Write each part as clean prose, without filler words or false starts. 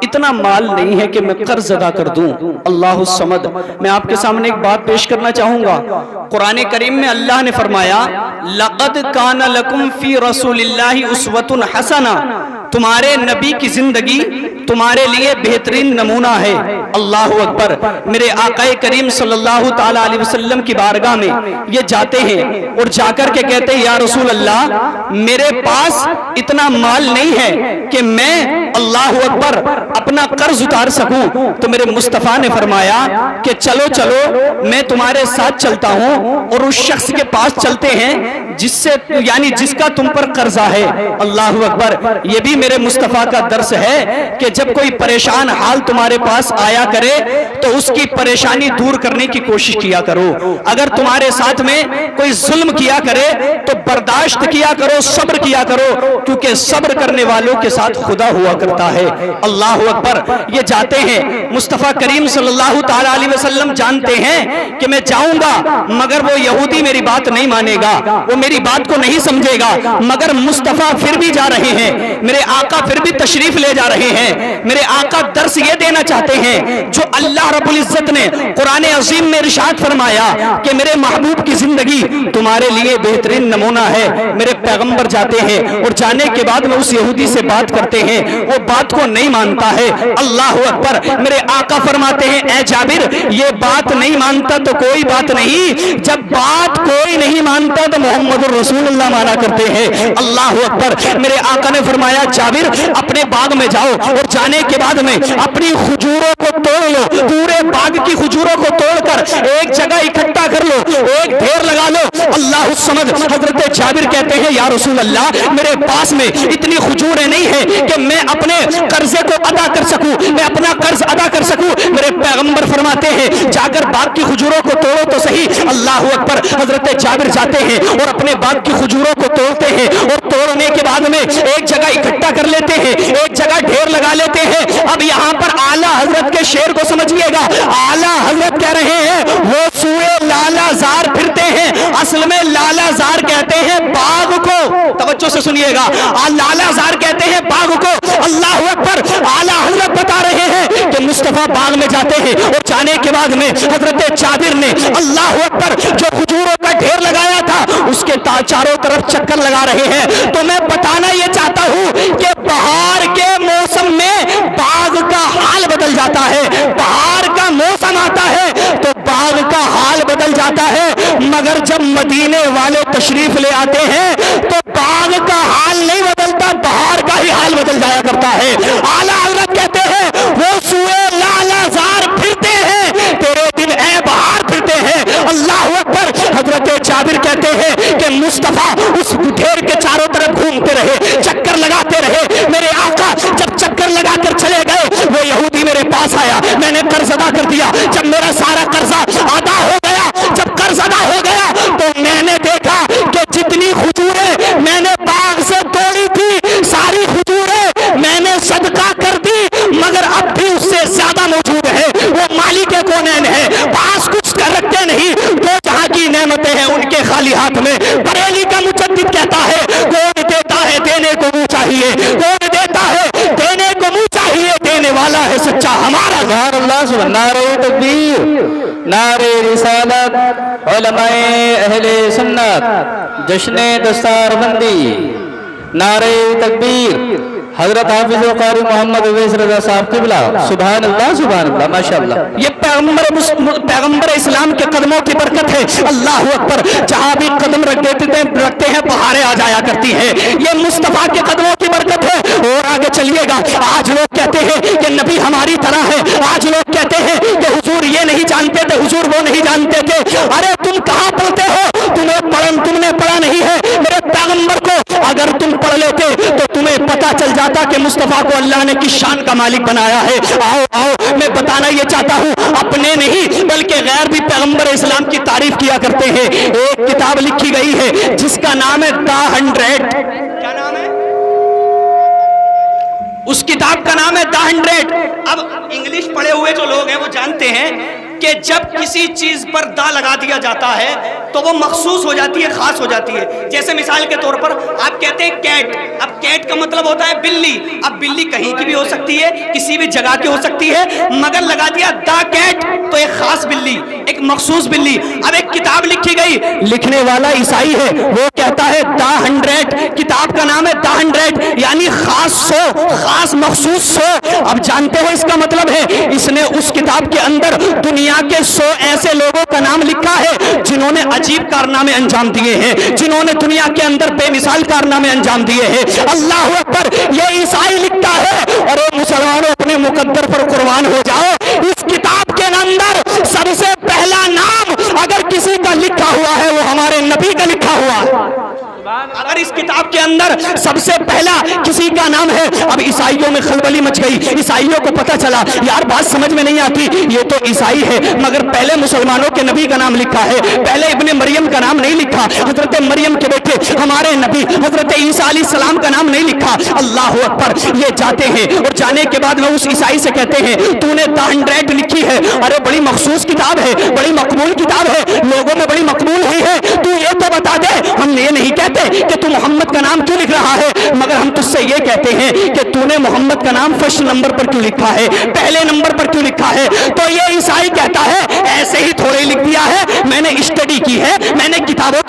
اتنا مال نہیں ہے کہ میں قرض ادا کر دوں۔ اللہ الصمد۔ میں آپ کے سامنے ایک بات پیش کرنا چاہوں گا۔ قرآن کریم میں اللہ نے فرمایا لَقَدْ كَانَ لَكُمْ فِي رَسُولِ اللَّهِ أُسْوَةٌ حَسَنَةٌ، تمہارے نبی کی زندگی تمہارے لیے بہترین نمونہ ہے۔ اللہ اکبر۔ میرے آقا کریم صلی اللہ تعالیٰ علیہ وسلم کی بارگاہ میں یہ جاتے ہیں اور جا کر کے کہتے ہیں یا رسول اللہ میرے پاس اتنا مال نہیں ہے کہ میں اللہ اکبر اپنا قرض اتار سکوں۔ تو میرے مصطفیٰ نے فرمایا کہ چلو چلو میں تمہارے ساتھ چلتا ہوں اور اس شخص کے پاس چلتے ہیں جس کا تم پر قرضہ ہے۔ اللہ اکبر۔ یہ بھی میرے مصطفیٰ کا درس ہے کہ جب کوئی پریشان حال تمہارے پاس آیا کرے تو اس کی پریشانی دور کرنے کی کوشش کیا کرو۔ اگر تمہارے ساتھ میں کوئی ظلم کیا کرے تو برداشت کیا کرو، صبر کیا کرو، کیونکہ صبر کرنے والوں کے ساتھ خدا ہوا کرتا ہے۔ اللہ اکبر۔ یہ جاتے ہیں، مصطفیٰ کریم صلی اللہ تعالیٰ علیہ وسلم جانتے ہیں کہ میں جاؤں گا مگر وہ یہودی میری بات نہیں مانے گا، وہ میری بات کو نہیں سمجھے گا، مگر مصطفیٰ پھر بھی جا رہے ہیں، میرے آقا پھر بھی تشریف لے جا رہے ہیں۔ میرے آقا درس یہ دینا چاہتے ہیں جو اللہ رب العزت نے قرآن عظیم میں ارشاد فرمایا کہ میرے محبوب کی زندگی تمہارے لیے بہترین نمونہ ہے۔ میرے پیغمبر جاتے ہیں اور جانے کے بعد وہ اس یہودی سے بات کرتے ہیں، وہ بات کو نہیں مانتا ہے۔ اللہ اکبر۔ میرے آقا فرماتے ہیں اے جابر یہ بات نہیں مانتا تو کوئی بات نہیں، جب بات کوئی نہیں مانتا تو محمد الرسول اللہ مانا کرتے ہیں۔ اللہ اکبر۔ میرے آقا نے فرمایا جابر اپنے باغ میں جاؤ اور جانے کے بعد میں اپنی کھجوروں کو توڑ لو، پورے باغ کی کھجوروں کو توڑ کر ایک جگہ اکٹھا کر لو، ایک ڈھیر لگا لو۔ اللہ الصمد۔ حضرت جابر کہتے ہیں یا رسول اللہ میرے پاس میں اتنی کھجوریں نہیں ہیں کہ میں اپنے قرضے کو ادا کر سکوں، میں اپنا قرض ادا کر سکوں۔ میرے پیغمبر فرماتے ہیں جا کر باغ کی کھجوروں کو توڑو تو صحیح۔ اللہ اکبر۔ حضرت جابر جاتے ہیں اور اپنے باغ کی کھجوروں کو توڑتے ہیں اور توڑنے کے بعد میں ایک جگہ اکٹھا کر لیتے ہیں، ایک جگہ ڈھیر لگا لیتے ہیں۔ اب یہاں پر اعلیٰ حضرت کے شعر کو سمجھیے گا۔ اعلیٰ حضرت کہہ رہے ہیں وہ سوئے لالا زار پھرتے ہیں، اصل میں لالا زار کہتے ہیں باغ کو۔ توجہ سے سنیے گا، لالا زار کہتے ہیں باغ کو۔ اللہ اکبر۔ اعلیٰ حضرت بتا رہے ہیں کہ مصطفیٰ باغ میں جاتے ہیں اور جانے کے بعد میں حضرت جابر نے اللہ اکبر جو کھجوروں کا ڈھیر لگایا تھا اس کے چاروں طرف چکر لگا رہے ہیں۔ تو میں بتانا یہ چاہتا ہوں کہ بہار کے موسم میں باغ کا حال بدل جاتا ہے، بہار کا موسم آتا ہے تو باغ کا حال بدل جاتا ہے، مگر جب مدینے والے تشریف لے آتے ہیں تو باغ کا حال نہیں بدلتا، بہار کا ہی حال بدل جایا کرتا ہے۔ اعلیٰ حضرت کہتے ہیں وہ سوئے لالا زار پھرتے ہیں، تیرے دن اے بہار پھرتے ہیں۔ اللہ اکبر۔ حضرت جابر کہتے ہیں کہ مصطفیٰ اس ڈھیر کے چاروں طرف گھومتے رہے، چکر لگاتے رہے۔ میرے آقا جب چکر لگا کر چلے گئے وہ یہودی میرے پاس آیا، میں نے قرض ادا کر دیا۔ جب میرا سارا قرضہ ادا ہو گیا، جب قرض ادا ہو گیا تو میں نے دیکھا کہ جتنی کھجوریں میں نے باغ سے توڑی تھی ساری کھجوریں میں نے صدقہ کر دی، مگر اب بھی اس سے زیادہ موجود ہے۔ وہ مالک کونین ہے، پاس کچھ رکھتے نہیں، جو جہاں کی نعمتیں ہیں ان کے خالی ہاتھ میں۔ بریلی کا مجدد کہتا ہے کون دیتا ہے دینے کو منہ چاہیے، کون دیتا ہے دینے کو منہ چاہیے، دینے والا ہے سچا ہمارا۔ سبحان اللہ۔ سبحان نعرہ تکبیر، نعرہ رسالت، علماء اہل سنت، جشن دستار بندی، نعرہ تکبیر، حضرت حافظ و قاری محمد اویس رضا صاحب قبلہ۔ سبحان اللہ سبحان اللہ ماشاءاللہ۔ یہ پیغمبر اسلام کے قدموں کی برکت ہے۔ اللہ اکبر۔ جہاں بھی قدم رکھتے ہیں بہاریں آ جایا کرتی ہیں، یہ مصطفیٰ کے قدموں کی برکت ہے۔ اور آگے چلیے گا، آج لوگ کہتے ہیں کہ نبی ہماری طرح ہے، آج لوگ کہتے ہیں کہ حضور یہ نہیں جانتے تھے، حضور وہ نہیں جانتے تھے۔ ارے تم کہاں پڑھتے ہو؟ تم نے پڑھا نہیں ہے۔ میرے پیغمبر کو اگر تم پڑھ لیتے تو تمہیں پتہ چل جاتا کہ مصطفیٰ کو اللہ نے کس شان کا مالک بنایا ہے۔ آؤ آؤ، میں بتانا یہ چاہتا ہوں اپنے نہیں بلکہ غیر بھی پیغمبر اسلام کی تعریف کیا کرتے ہیں۔ ایک کتاب لکھی گئی ہے جس کا نام ہے دا 100۔ کیا نام ہے اس کتاب کا؟ نام ہے دا 100۔ اب انگلش پڑھے ہوئے جو لوگ ہیں وہ جانتے ہیں کہ جب کسی چیز پر دا لگا دیا جاتا ہے تو وہ مخصوص ہو جاتی ہے، خاص ہو جاتی ہے. جیسے مثال کے طور پر آپ کہتے ہیں کیٹ، اب کیٹ کا مطلب ہوتا ہے بلی. اب بلی کہیں کی بھی ہو سکتی ہے، کسی بھی جگہ کی ہو سکتی ہے، مگر لگا دیا دا کیٹ تو ایک خاص بلی، ایک مخصوص بلی. اب ایک کتاب لکھی گئی، لکھنے والا عیسائی ہے، وہ کہتا ہے دا 100، کتاب کا نام ہے دا 100 یعنی خاص 100، خاص مخصوص 100. اب جانتے ہو اس کا مطلب ہے اس نے اس کتاب کے اندر دنیا کے 100 ایسے لوگوں کا نام لکھا ہے جنہوں نے عجیب کارنامے انجام دیے ہیں، جنہوں نے دنیا کے اندر بے مثال کارنامے انجام دیے ہیں. اللہ اکبر، یہ عیسائی لکھتا ہے اور اے مسلمانوں اپنے مقدر پر قربان ہو جاؤ. اس کتاب کے اندر سب سے پہلا نام اگر کسی کا لکھا ہوا ہے وہ ہمارے نبی کا لکھا ہوا ہے. اگر اس کتاب کے اندر سب سے پہلا کسی کا نام ہے. اب عیسائیوں میں خلبلی مچ گئی، عیسائیوں کو پتہ چلا یار بات سمجھ میں نہیں آتی، یہ تو عیسائی ہے مگر پہلے مسلمانوں کے نبی کا نام لکھا ہے، پہلے ابن مریم کا نام نہیں لکھا، حضرت مریم کے بیٹے ہمارے نبی حضرت عیسیٰ علیہ السلام کا نام نہیں لکھا. اللہ اکبر. یہ جاتے ہیں اور جانے کے بعد میں اس عیسائی سے کہتے ہیں تو نے دا 100 لکھی ہے، ارے بڑی مخصوص کتاب ہے، بڑی مقبول کتاب ہے، لوگوں میں بڑی مقبول ہوئی ہے، تو یہ تو بتا دے. ہم یہ نہیں کہتے کہ تو محمد کا نام کیوں لکھ رہا ہے، مگر ہم تجھ سے یہ کہتے ہیں کہ تو نے محمد کا نام فرسٹ نمبر پر کیوں لکھا ہے، پہلے نمبر پر کیوں لکھا ہے. تو یہ عیسائی کہتا ہے ایسے ہی تھوڑے لکھ دیا ہے، میں نے اسٹڈی کی ہے، میں نے کتابوں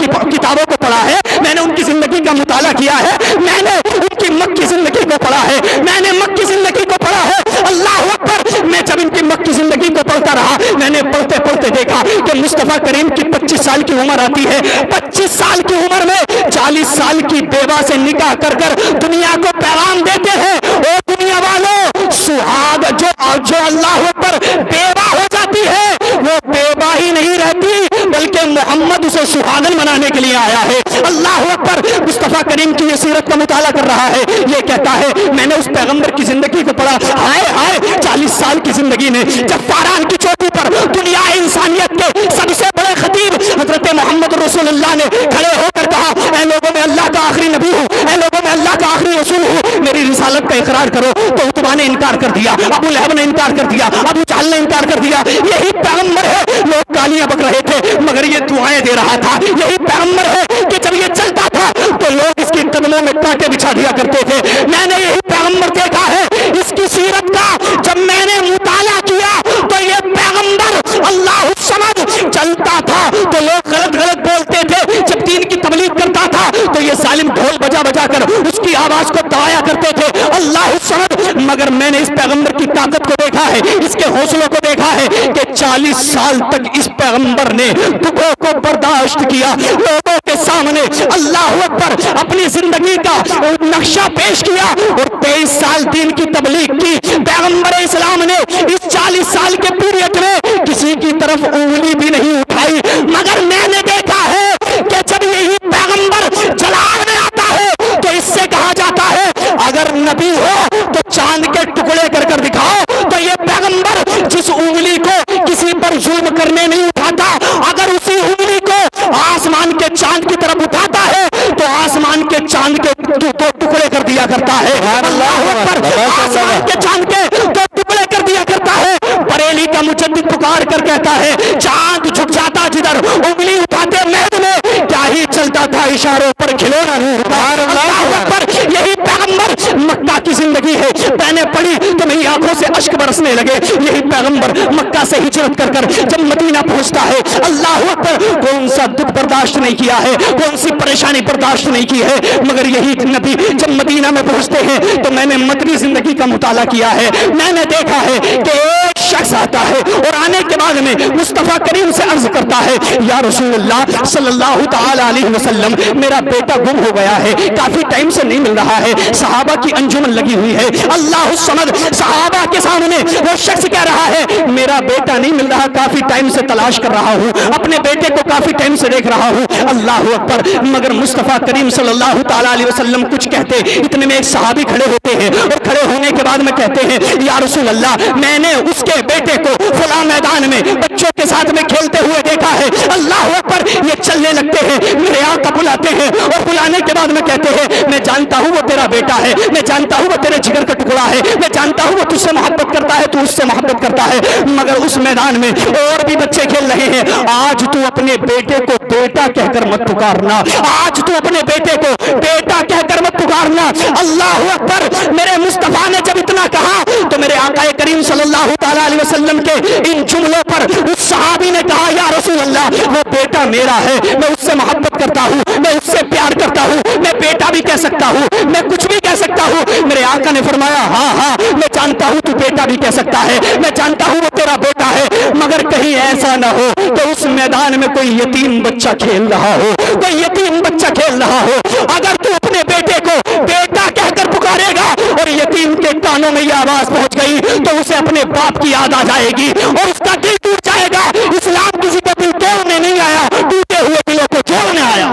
کو پڑھا ہے، میں نے ان کی زندگی کا مطالعہ کیا ہے، میں نے ان کی مکی زندگی کو پڑھا ہے، میں نے مکی زندگی کو پڑھا ہے. اللہ اکبر. میں جب ان کی مکی زندگی کو پڑھتا رہا میں نے پڑھتے پڑھتے دیکھا کہ مصطفیٰ کریم کی 25 سال کی عمر آتی ہے، 25 سال کی عمر میں 40 سال کی بیوہ سے نکاح کر کر دنیا کو پیغام دیتے ہیں او دنیا والوں، سہاگ جو اللہ پر بیوہ ہو جاتی ہے وہ بیوہ ہی نہیں رہتی بلکہ محمد اسے سہاگن بنانے کے لیے آیا ہے. اللہ اکبر. مصطفیٰ کریم کی یہ سیرت کا مطالعہ کر رہا ہے، یہ کہتا ہے میں نے اس پیغمبر کی زندگی کو پڑھا، ہائے ہائے 40 سال کی زندگی میں جب فاران کی چوٹی پر دنیا انسانیت کے سب سے بڑے خطیب حضرت محمد رسول اللہ نے کھڑے ہو کر کہا اے لوگوں میں اللہ کا آخری نبی ہوں، اے لوگوں میں اللہ کا آخری رسول ہوں، میری رسالت کا اقرار کرو. تو عتبہ نے انکار کر دیا، ابو لہب نے انکار کر دیا، ابو جہل نے انکار کر دیا. یہی پیغمبر ہے، لوگ گالیاں بک رہے تھے مگر یہ دعائیں دے رہا تھا. یہی پیغمبر ہے کہ جب یہ چلتا تھا تو لوگ اس کے قدموں میں ٹانکے بچھا دیا کرتے تھے. میں نے یہی پیغمبر دیکھا ہے. اس کی سیرت کا جب میں نے مطالعہ کیا تو یہ پیغمبر اللہ الصمد چلتا تھا تو لوگ غلط بولتے تھے، جب دین کی تبلیغ کرتا تھا تو یہ ظالم ڈھول بجا بجا کر اس کی آواز کو دبایا کرتے تھے. اللہ الصمد. مگر میں نے اس پیغمبر کی طاقت کو دیکھا ہے، اس کے حوصلوں کو دیکھا ہے کہ 40 سال تک اس پیغمبر نے دکھوں کو برداشت کیا، لوگوں کے سامنے اللہ اکبر اپنی زندگی کا نقشہ پیش کیا اور 23 سال دین کی تبلیغ کی. پیغمبر اسلام نے اس 40 سال کے پیریڈ میں کسی کی طرف انگلی بھی نہیں اٹھائی. مگر میں نے دیکھا ہے کہ جب یہی پیغمبر جلال میں آتا ہے تو اس سے کہا جاتا ہے اگر نبی ہو تو چاند کے ٹکڑے کر کر دکھاؤ. تو یہ پیغمبر جس انگلی کو کسی پر ظلم کرنے نہیں اٹھاتا، اگر اسی انگلی کو آسمان کے چاند کی طرف اٹھاتا ہے تو آسمان کے چاند کے دو ٹکڑے کر دیا کرتا ہے. اللہ اکبر. آسمان کے چاند کے دو ٹکڑے کر دیا کرتا ہے. بریلی کا مجدد پکار کر کہتا ہے چاند جھک جاتا جدھر انگلی اٹھاتے مہد میں کیا ہی چلتا تھا اشاروں پر کھلونا نور. اللہ اکبر. یہی پیغمبر. مکہ کی زندگی ہے، میں نے پڑھی تو میری آنکھوں سے اشک برسنے لگے. یہی پیغمبر مکہ سے ہجرت کر کر جب مدینہ پہنچتا ہے اللہ اکبر کون سا دکھ برداشت نہیں کیا ہے، کون سی پریشانی برداشت نہیں کی ہے. مگر یہی نبی جب مدینہ میں پہنچتے ہیں تو میں نے مدنی زندگی کا مطالعہ کیا ہے. میں نے دیکھا ہے کہ ایک شخص آتا ہے اور آنے کے بعد میں مصطفیٰ کریم سے عرض کرتا ہے یا رسول اللہ صلی اللہ تعالی علیہ وسلم میرا بیٹا گم ہو گیا ہے، کافی ٹائم سے نہیں مل رہا ہے. صحابہ کی انجمن لگی ہوئی ہے. اللہ الصمد. صحابہ کے سامنے وہ شخص کہہ رہا ہے میرا بیٹا نہیں مل رہا، کافی ٹائم سے تلاش کر رہا ہوں، اپنے بیٹے کو کافی ٹائم سے دیکھ رہا ہوں. اللہ اکبر. مگر مصطفیٰ کریم صلی اللہ تعالی علیہ وسلم کچھ کہتے اتنے میں ایک صحابی کھڑے ہو ہوتے ہیں اور کھڑے ہونے کے بعد میں کہتے ہیں یا رسول اللہ میں نے اس کے بیٹے کو فلاں میدان میں بچوں کے ساتھ میں کھیلتے ہوئے دیکھا ہے، اللہ اکبر، یہ چلنے لگتے ہیں، میرے آقا بلاتے ہیں اور بلانے کے بعد میں کہتے ہیں میں جانتا ہوں وہ تیرا بیٹا ہے، میں جانتا ہوں وہ تیرے جگر کا ٹکڑا ہے، میں جانتا ہوں وہ تجھ سے محبت کرتا ہے، تو اس سے محبت کرتا ہے، مگر اس میدان میں اور بھی بچے کھیل رہے ہیں، آج تو اپنے بیٹے کو بیٹا کہہ کر مت پکارنا، آج تو اپنے بیٹے کو بیٹا کہہ کر مت پکارنا۔ اللہ اکبر، میرے مصطفیٰ نے جب اتنا کہا تو میرے آقا کریم صلی اللہ تعالیٰ علیہ وسلم کے ان جملوں پر اس صحابی نے کہا یا رسول اللہ وہ بیٹا میرا ہے، میں اس سے محبت کرتا ہوں، میں اس سے پیار کرتا ہوں، میں بیٹا بھی کہہ سکتا ہوں، میں کچھ بھی کہہ سکتا ہوں۔ میرے آقا نے فرمایا ہاں ہاں میں جانتا ہوں تو بیٹا بھی کہہ سکتا ہے، میں جانتا ہوں وہ تیرا بیٹا ہے، مگر کہیں ایسا نہ ہو کہ اس میدان میں کوئی یتیم بچہ کھیل رہا ہو، کوئی یتیم بچہ کھیل رہا ہو، اگر تو اپنے بیٹے کو بیٹا کہہ کر پکارے گا اور یتیم کے کانوں میں یہ آواز پہنچ گئی تو اسے اپنے باپ کی یاد آ جائے گی اور اس کا دل ٹوٹ جائے گا۔ اسلام کسی کا دل توڑنے نہیں آیا، ٹوٹے ہوئے دلوں کو جوڑنے آیا۔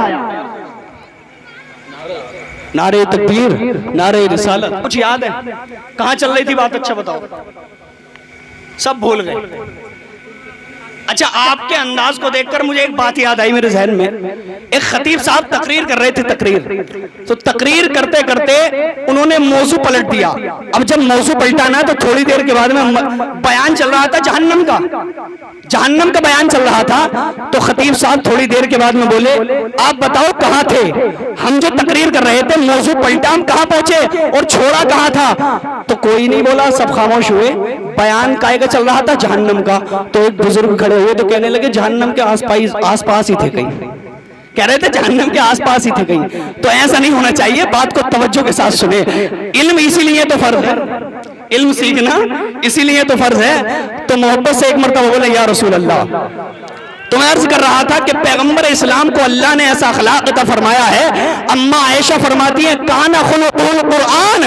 نعرہ تکبیر، نعرہ رسالت، کچھ یاد ہے کہاں چل رہی تھی بات؟ اچھا بتاؤ، سب بھول گئے؟ اچھا آپ کے انداز کو دیکھ کر مجھے ایک بات یاد آئی میرے ذہن میں، ایک خطیب صاحب تقریر کر رہے تھے، تو تقریر کرتے کرتے انہوں نے موضوع پلٹ دیا۔ اب جب موضوع پلٹا نا تو تھوڑی دیر کے بعد میں بیان چل رہا تھا جہنم کا بیان چل رہا تھا، تو خطیب صاحب تھوڑی دیر کے بعد میں بولے آپ بتاؤ کہاں تھے؟ ہم جو تقریر کر رہے تھے موضوع پلٹا، ہم کہاں پہنچے اور چھوڑا کہاں تھا؟ تو کوئی نہیں بولا، سب خاموش ہوئے۔ بیان کائے کا چل رہا تھا؟ جہنم کا۔ تو ایک بزرگ کھڑے ہوئے تو کہنے لگے جہنم کے آس پاس ہی تھے کہیں، کہہ رہے تھے جہنم کے آس پاس ہی تھے کہیں۔ تو ایسا نہیں ہونا چاہیے، بات کو توجہ کے ساتھ سنیں۔ علم اسی لیے تو فرض ہے، علم سیکھنا اسی لیے تو فرض ہے۔ تو محبت سے ایک مرتبہ بولے یا رسول اللہ۔ تو میں عرض کر رہا تھا کہ پیغمبر اسلام کو اللہ نے ایسا اخلاق عطا فرمایا ہے، اما عائشہ فرماتی ہیں کان خلق القرآن،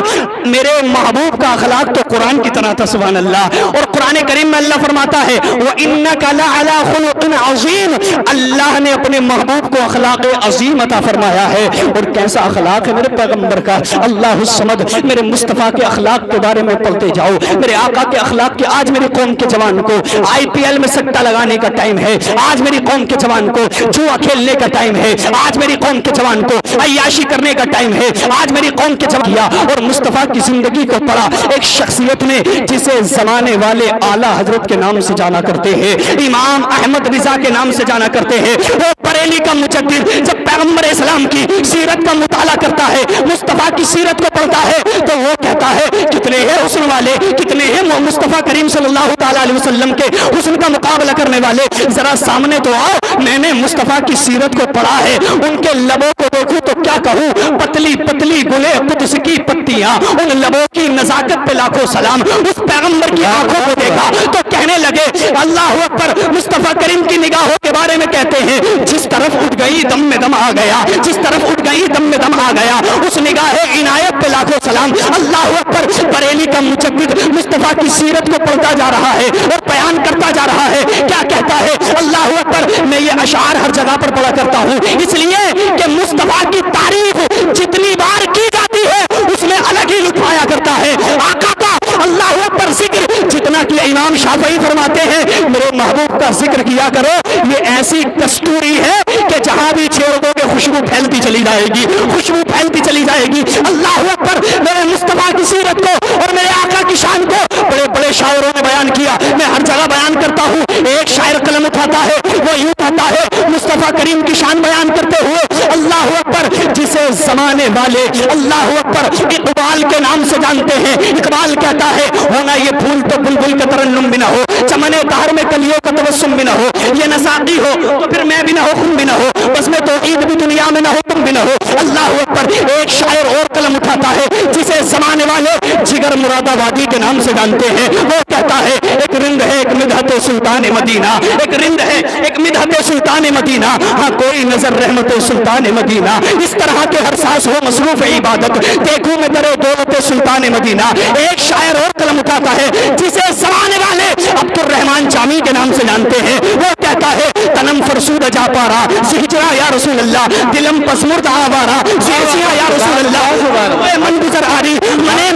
میرے محبوب کا اخلاق تو قرآن کی طرح تھا، سبحان اللہ۔ اور قرآن کریم میں اللہ فرماتا ہے وَإِنَّكَ لَعَلَىٰ خُلُقٍ عَظِيمٍ، اللہ نے اپنے محبوب کو اخلاق عظیم عطا فرمایا ہے۔ اور کیسا اخلاق ہے میرے پیغمبر کا، اللہ الصمد، میرے مصطفیٰ کے اخلاق کے بارے میں پڑھتے جاؤ، میرے آقا کے اخلاق کے۔ آج میری قوم کے جوان کو IPL میں سٹا لگانے کا ٹائم ہے، آج میری قوم کے جوان کو جوا کھیلنے کا ٹائم ہے، آج میری قوم کے جوان کو عیاشی کرنے کا ٹائم ہے، آج میری قوم کے جوان کیا اور مصطفیٰ کی زندگی کو پڑھا ایک شخصیت نے جسے زمانے والے اعلیٰ حضرت کے نام سے جانا کرتے ہیں، امام احمد رضا کے نام سے جانا کرتے ہیں۔ وہ بریلی کا مجدد جب پیغمبر اسلام کی سیرت کا مطالعہ کرتا ہے، مصطفیٰ کی سیرت کو پڑھتا ہے تو وہ کہتا ہے کتنے ہیں حسن والے، کتنے ہیں مصطفیٰ کریم صلی اللہ تعالیٰ علیہ وسلم کے حسن کا مقابلہ کرنے والے، ذرا سامنے تو آؤ۔ میں نے مصطفیٰ کی سیرت کو پڑھا ہے، ان کے لبوں کو دیکھوں تو کیا کہوں، پتلی پتلی گلے قدس کی پتیاں، ان لبوں کی نزاکت پہ لاکھوں سلام۔ اس پیغمبر کی آنکھوں کو دیکھا تو کہنے لگے اللہ اکبر۔ مصطفیٰ کریم کی نگاہوں کے بارے میں کہتے ہیں جس طرف اٹھ گئی دم میں دم آ گیا، جس طرف اٹھ گئی دم میں دم آ گیا، اس نگاہ عنایت پہ لاکھوں سلام۔ اللہ اکبر۔ بریلی کا مجدد مصطفیٰ کی سیرت کو پڑھتا جا رہا ہے اور بیان کرتا جا رہا ہے، کیا کہتا ہے؟ اللہ اکبر۔ میں یہ اشعار ہر جگہ پر پڑھا کرتا ہوں اس لیے کہ مصطفیٰ کی تعریف جتنی بار کی جاتی ہے اس میں الگ ہی لطف آیا کرتا ہے۔ آقا کا اللہ اکبر ذکر جتنا کیا، امام شافعی فرماتے ہیں میرے محبوب کا ذکر کیا کرو، یہ ایسی کستوری ہے کہ جہاں بھی چھیڑ دو گے خوشبو پھیلتی چلی جائے گی، خوشبو پھیلتی چلی جائے گی۔ اللہ اکبر۔ میرے مصطفیٰ کی سیرت کو اور میرے آقا کی شان کو بڑے بڑے شاعروں نے بیان کیا، میں ہر جگہ بیان کرتا ہوں۔ ایک شاعر قلم اٹھاتا ہے وہ یوں کہتا ہے مصطفیٰ کریم کی شان بیان کرتے ہوئے اللہ اکبر، جسے زمانے والے اللہ اکبر اقبال کے نام سے جانتے ہیں۔ اقبال کہتا ہے ہونا یہ پھول تو بلبل کا ترنم بھی نہ ہو، چمن طاہر میں کلیوں کا تبسم بھی نہ ہو، یہ نہ ساقی ہو تو پھر میں بھی نہ ہو خم بھی نہ ہو، بس میں توحید بھی دنیا میں نہ ہو تم بھی نہ ہو۔ اللہ اکبر۔ ایک شاعر اور قلم اٹھاتا ہے جسے زمانے والے جگر مراد آبادی کے نام سے جانتے ہیں، وہ کہتا ہے ایک رند ہے ایک مدحت سلطان مدینہ، ایک رند ہے ایک مدحت سلطان مدینہ، ہاں کوئی نظر رحمت سلطان مدینہ، اس طرح کے ہر سانس ہو مصروف عبادت، دیکھوں میں درے دولت سلطان مدینہ۔ ایک شاعر اور قلم اٹھاتا ہے جسے زمانے والے عبد الرحمن جامی کے نام سے جانتے ہیں، وہ کہتا ہے تنم فرسود جا پارا زہجرا یا رسول اللہ، دلم پسمرد آوارا زیسیاں یا رسول اللہ، من گزر آری منے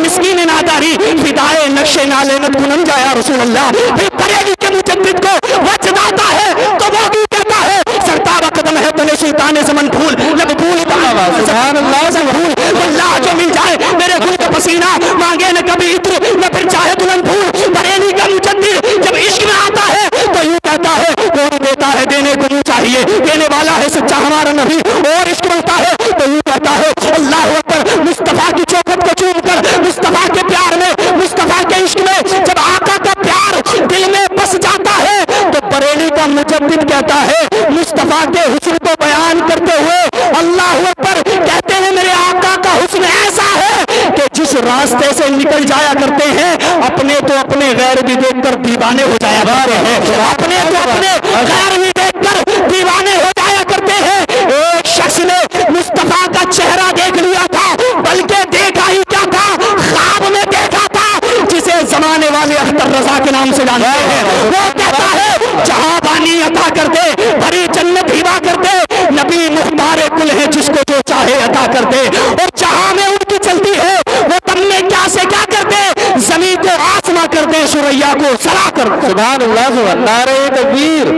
یاری فدائے نقش نالینت کنم جایا رسول اللہ. بریلی کے مجدد کو وجد آتا ہے تو وہ بھی کہتا ہے سرتاب قدم ہے بنے سلطان زمن پھول لب پھول سبحان اللہ سے پھول. اللہ جو مل جائے میرے گل کا پسینہ مانگے نہ کبھی عطر نہ پھر چاہے دلہن پھول. بریلی کا مجدد جب عشق میں آتا ہے تو یوں کہتا ہے کون دیتا ہے دینے کو یوں چاہیے دینے والا ہے سچا ہمارا نبی. اور عشق ملتا ہے تو یوں کہتا ہے اللہ اکبر. مصطفیٰ کی چوکھٹ کو چوم کر مصطفیٰ کے پیار میں مصطفیٰ کے عشق میں جب آقا کا پیار دل میں بس جاتا ہے تو بریلی کا مجدد کہتا ہے مصطفیٰ کے حسن کو بیان کرتے ہوئے اللہ اکبر کہتے ہیں میرے آقا کا حسن ایسا ہے کہ جس راستے سے نکل جایا کرتے ہیں اپنے تو اپنے غیر بھی دیکھ کر دیوانے ہو جایا کرتے ہیں. اپنے تو اپنے غیر بھی دیکھ کر دیوانے ہو جایا کرتے ہیں. ایک شخص نے مصطفیٰ کا چہرہ دیکھ لیا تھا بلکہ دیکھا ہی کیا تھا خواب میں دیکھا تھا جسے زمانے والے اختر رضا کے نام سے جانتے ہیں. وہ کہتا ہے جہاں بانی عطا کر دے بھری جنت ہبا کر دے نبی مختار کل ہے جس کو جو چاہے عطا کر دے. اور جہاں میں ان کی چلتی ہے وہ تم نے کیا سے کیا کر دے زمین کو آسما کر دے سریا کو سرا کر دے. سبحان اللہ سبحان. نعرہ تکبیر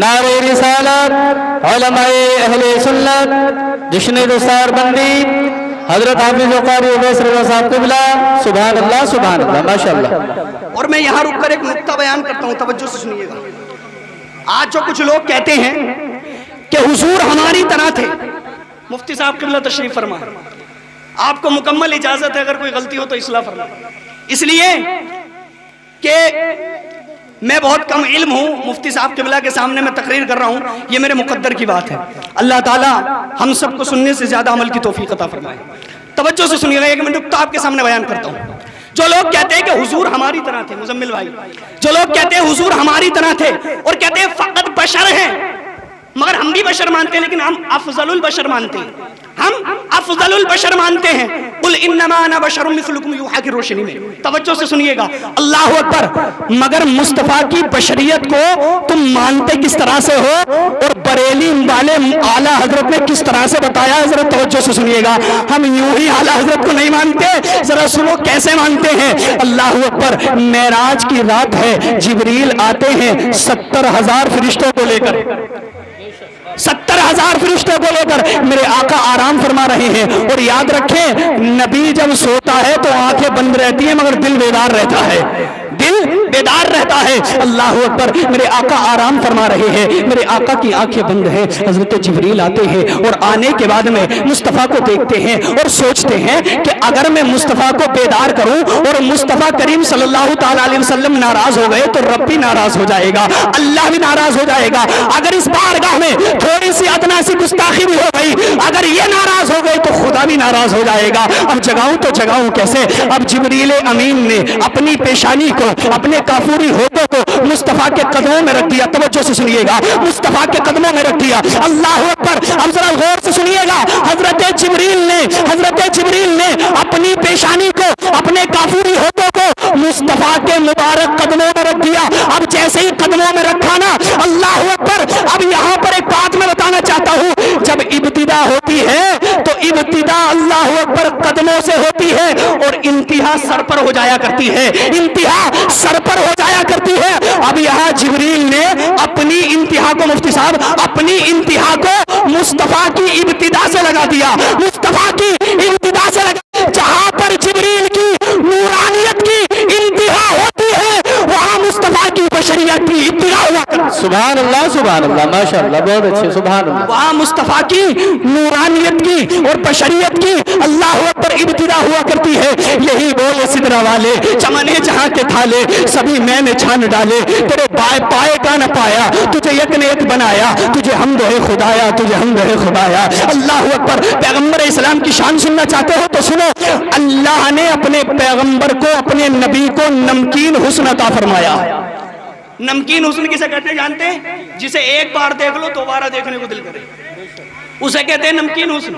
نعرہ رسالت علماء اہل سنت جشن دستار بندی حضرت حافظ قاری عبیس رضا صاحب قبلہ. سبحان اللہ سبحان اللہ ماشاءاللہ. اور میں یہاں رک کر ایک نقطہ بیان کرتا ہوں توجہ سے سنیے گا. آج جو کچھ لوگ کہتے ہیں کہ حضور ہماری طرح تھے. مفتی صاحب قبلہ تشریف فرما آپ کو مکمل اجازت ہے اگر کوئی غلطی ہو تو اصلاح فرما. اس لیے کہ میں بہت کم علم ہوں مفتی صاحب قبلہ کے سامنے میں تقریر کر رہا ہوں یہ میرے مقدر کی بات ہے. اللہ تعالی ہم سب کو سننے سے زیادہ عمل کی توفیق عطا فرمائے. توجہ سے سنیے گا ایک منٹ نقطہ آپ کے سامنے بیان کرتا ہوں. جو لوگ کہتے ہیں کہ حضور ہماری طرح تھے مزمل بھائی جو لوگ کہتے ہیں حضور ہماری طرح تھے اور کہتے ہیں فقط بشر ہیں مگر ہم بھی بشر مانتے ہیں لیکن ہم افضل البشر مانتے ہیں. ہم افضل البشر مانتے ہیں. قل انما انا بشر مثلکم یوحی کی روشنی میں توجہ سے سنیے گا. اللہ اکبر. مگر مصطفیٰ کی بشریت کو تم مانتے کس طرح سے ہو اور بریلی والے اعلیٰ حضرت نے کس طرح سے بتایا ذرا توجہ سے سنیے گا. ہم یوں ہی اعلیٰ حضرت کو نہیں مانتے ذرا سنو کیسے مانتے ہیں. اللہ اکبر. معراج کی رات ہے جبریل آتے ہیں 70,000 فرشتوں کو لے کر 70,000 فرشتوں کو لے کر میرے آقا آرام فرما رہے ہیں. اور یاد رکھیں نبی جب سوتا ہے تو آنکھیں بند رہتی ہیں مگر دل بیدار رہتا ہے. دل بیدار رہتا ہے. اللہ اکبر. میرے آقا آرام فرما رہے ہیں میرے آقا کی آنکھیں بند ہیں. حضرت جبریل آتے ہیں اور آنے کے بعد میں مصطفیٰ کو دیکھتے ہیں اور سوچتے ہیں کہ اگر میں مصطفیٰ کو بیدار کروں اور مصطفیٰ کریم صلی اللہ تعالیٰ علیہ وسلم ناراض ہو گئے تو رب بھی ناراض ہو جائے گا اللہ بھی ناراض ہو جائے گا. اگر اس بارگاہ میں تھوڑی سی ادنا سی گستاخی بھی ہو گئی اگر یہ ناراض ہو گئے تو خدا بھی ناراض ہو جائے گا. اب جگاؤں تو جگاؤں کیسے. اب جبریل امین نے اپنی پیشانی کو اپنے کافوری ہوتوں کو مصطفیٰ کے قدموں میں رکھ دیا. توجہ سے سنیے گا. مصطفیٰ کے قدموں میں رکھ دیا. اللہ اکبر. اب ذرا غور سے سنیے گا. حضرت جبریل نے اپنی پیشانی کو اپنے کافوری ہوتوں کو مصطفیٰ کے مبارک قدموں میں رکھ دیا. اب جیسے ہی قدموں میں رکھا نا اللہ اکبر. اب یہاں پر ایک بات میں بتانا چاہتا ہوں جب ابتدا ہوتی ہے تو ابتدا اللہ اکبر قدموں سے ہوتی ہے اور انتہا سر پر ہو جایا کرتی ہے. انتہا سر پر ہو جایا کرتی ہے. اب یہاں جبریل نے اپنی انتہا کو مفتی صاحب اپنی انتہا کو مصطفیٰ کی ابتدا سے لگا دیا. مصطفیٰ کی ابتدا سے لگا. جہاں پر جبریل کی نورانیت کی انتہا ہوتی ہے وہاں مصطفیٰ کی بشریت کی ابتدا ہوا کرتی. سبحان اللہ سبحان اللہ ماشاءاللہ بہت اچھے. سبحان اللہ. وہاں مصطفیٰ کی نورانیت کی اور بشریت کی اللہ اکبر ابتدا ہوا کرتی ہے. یہی بولے سدرا والے چمنے جہاں کے تھالے سبھی میں نے چھان ڈالے تیرے پائے کا نہ پایا تجھے یک نے ایک بنایا تجھے حمد ہے خدایا تجھے حمد ہے خدایا. اللہ اکبر. پیغمبر اسلام کی شان سننا چاہتے ہو تو سنو. اللہ نے اپنے پیغمبر کو اپنے نبی کو نمکین حسن عطا فرمایا. نمکین حسن کسے کہتے ہیں جانتے ہیں؟ جسے ایک بار دیکھ لو دوبارہ دیکھنے کو دل کرے اسے کہتے ہیں نمکین حسن.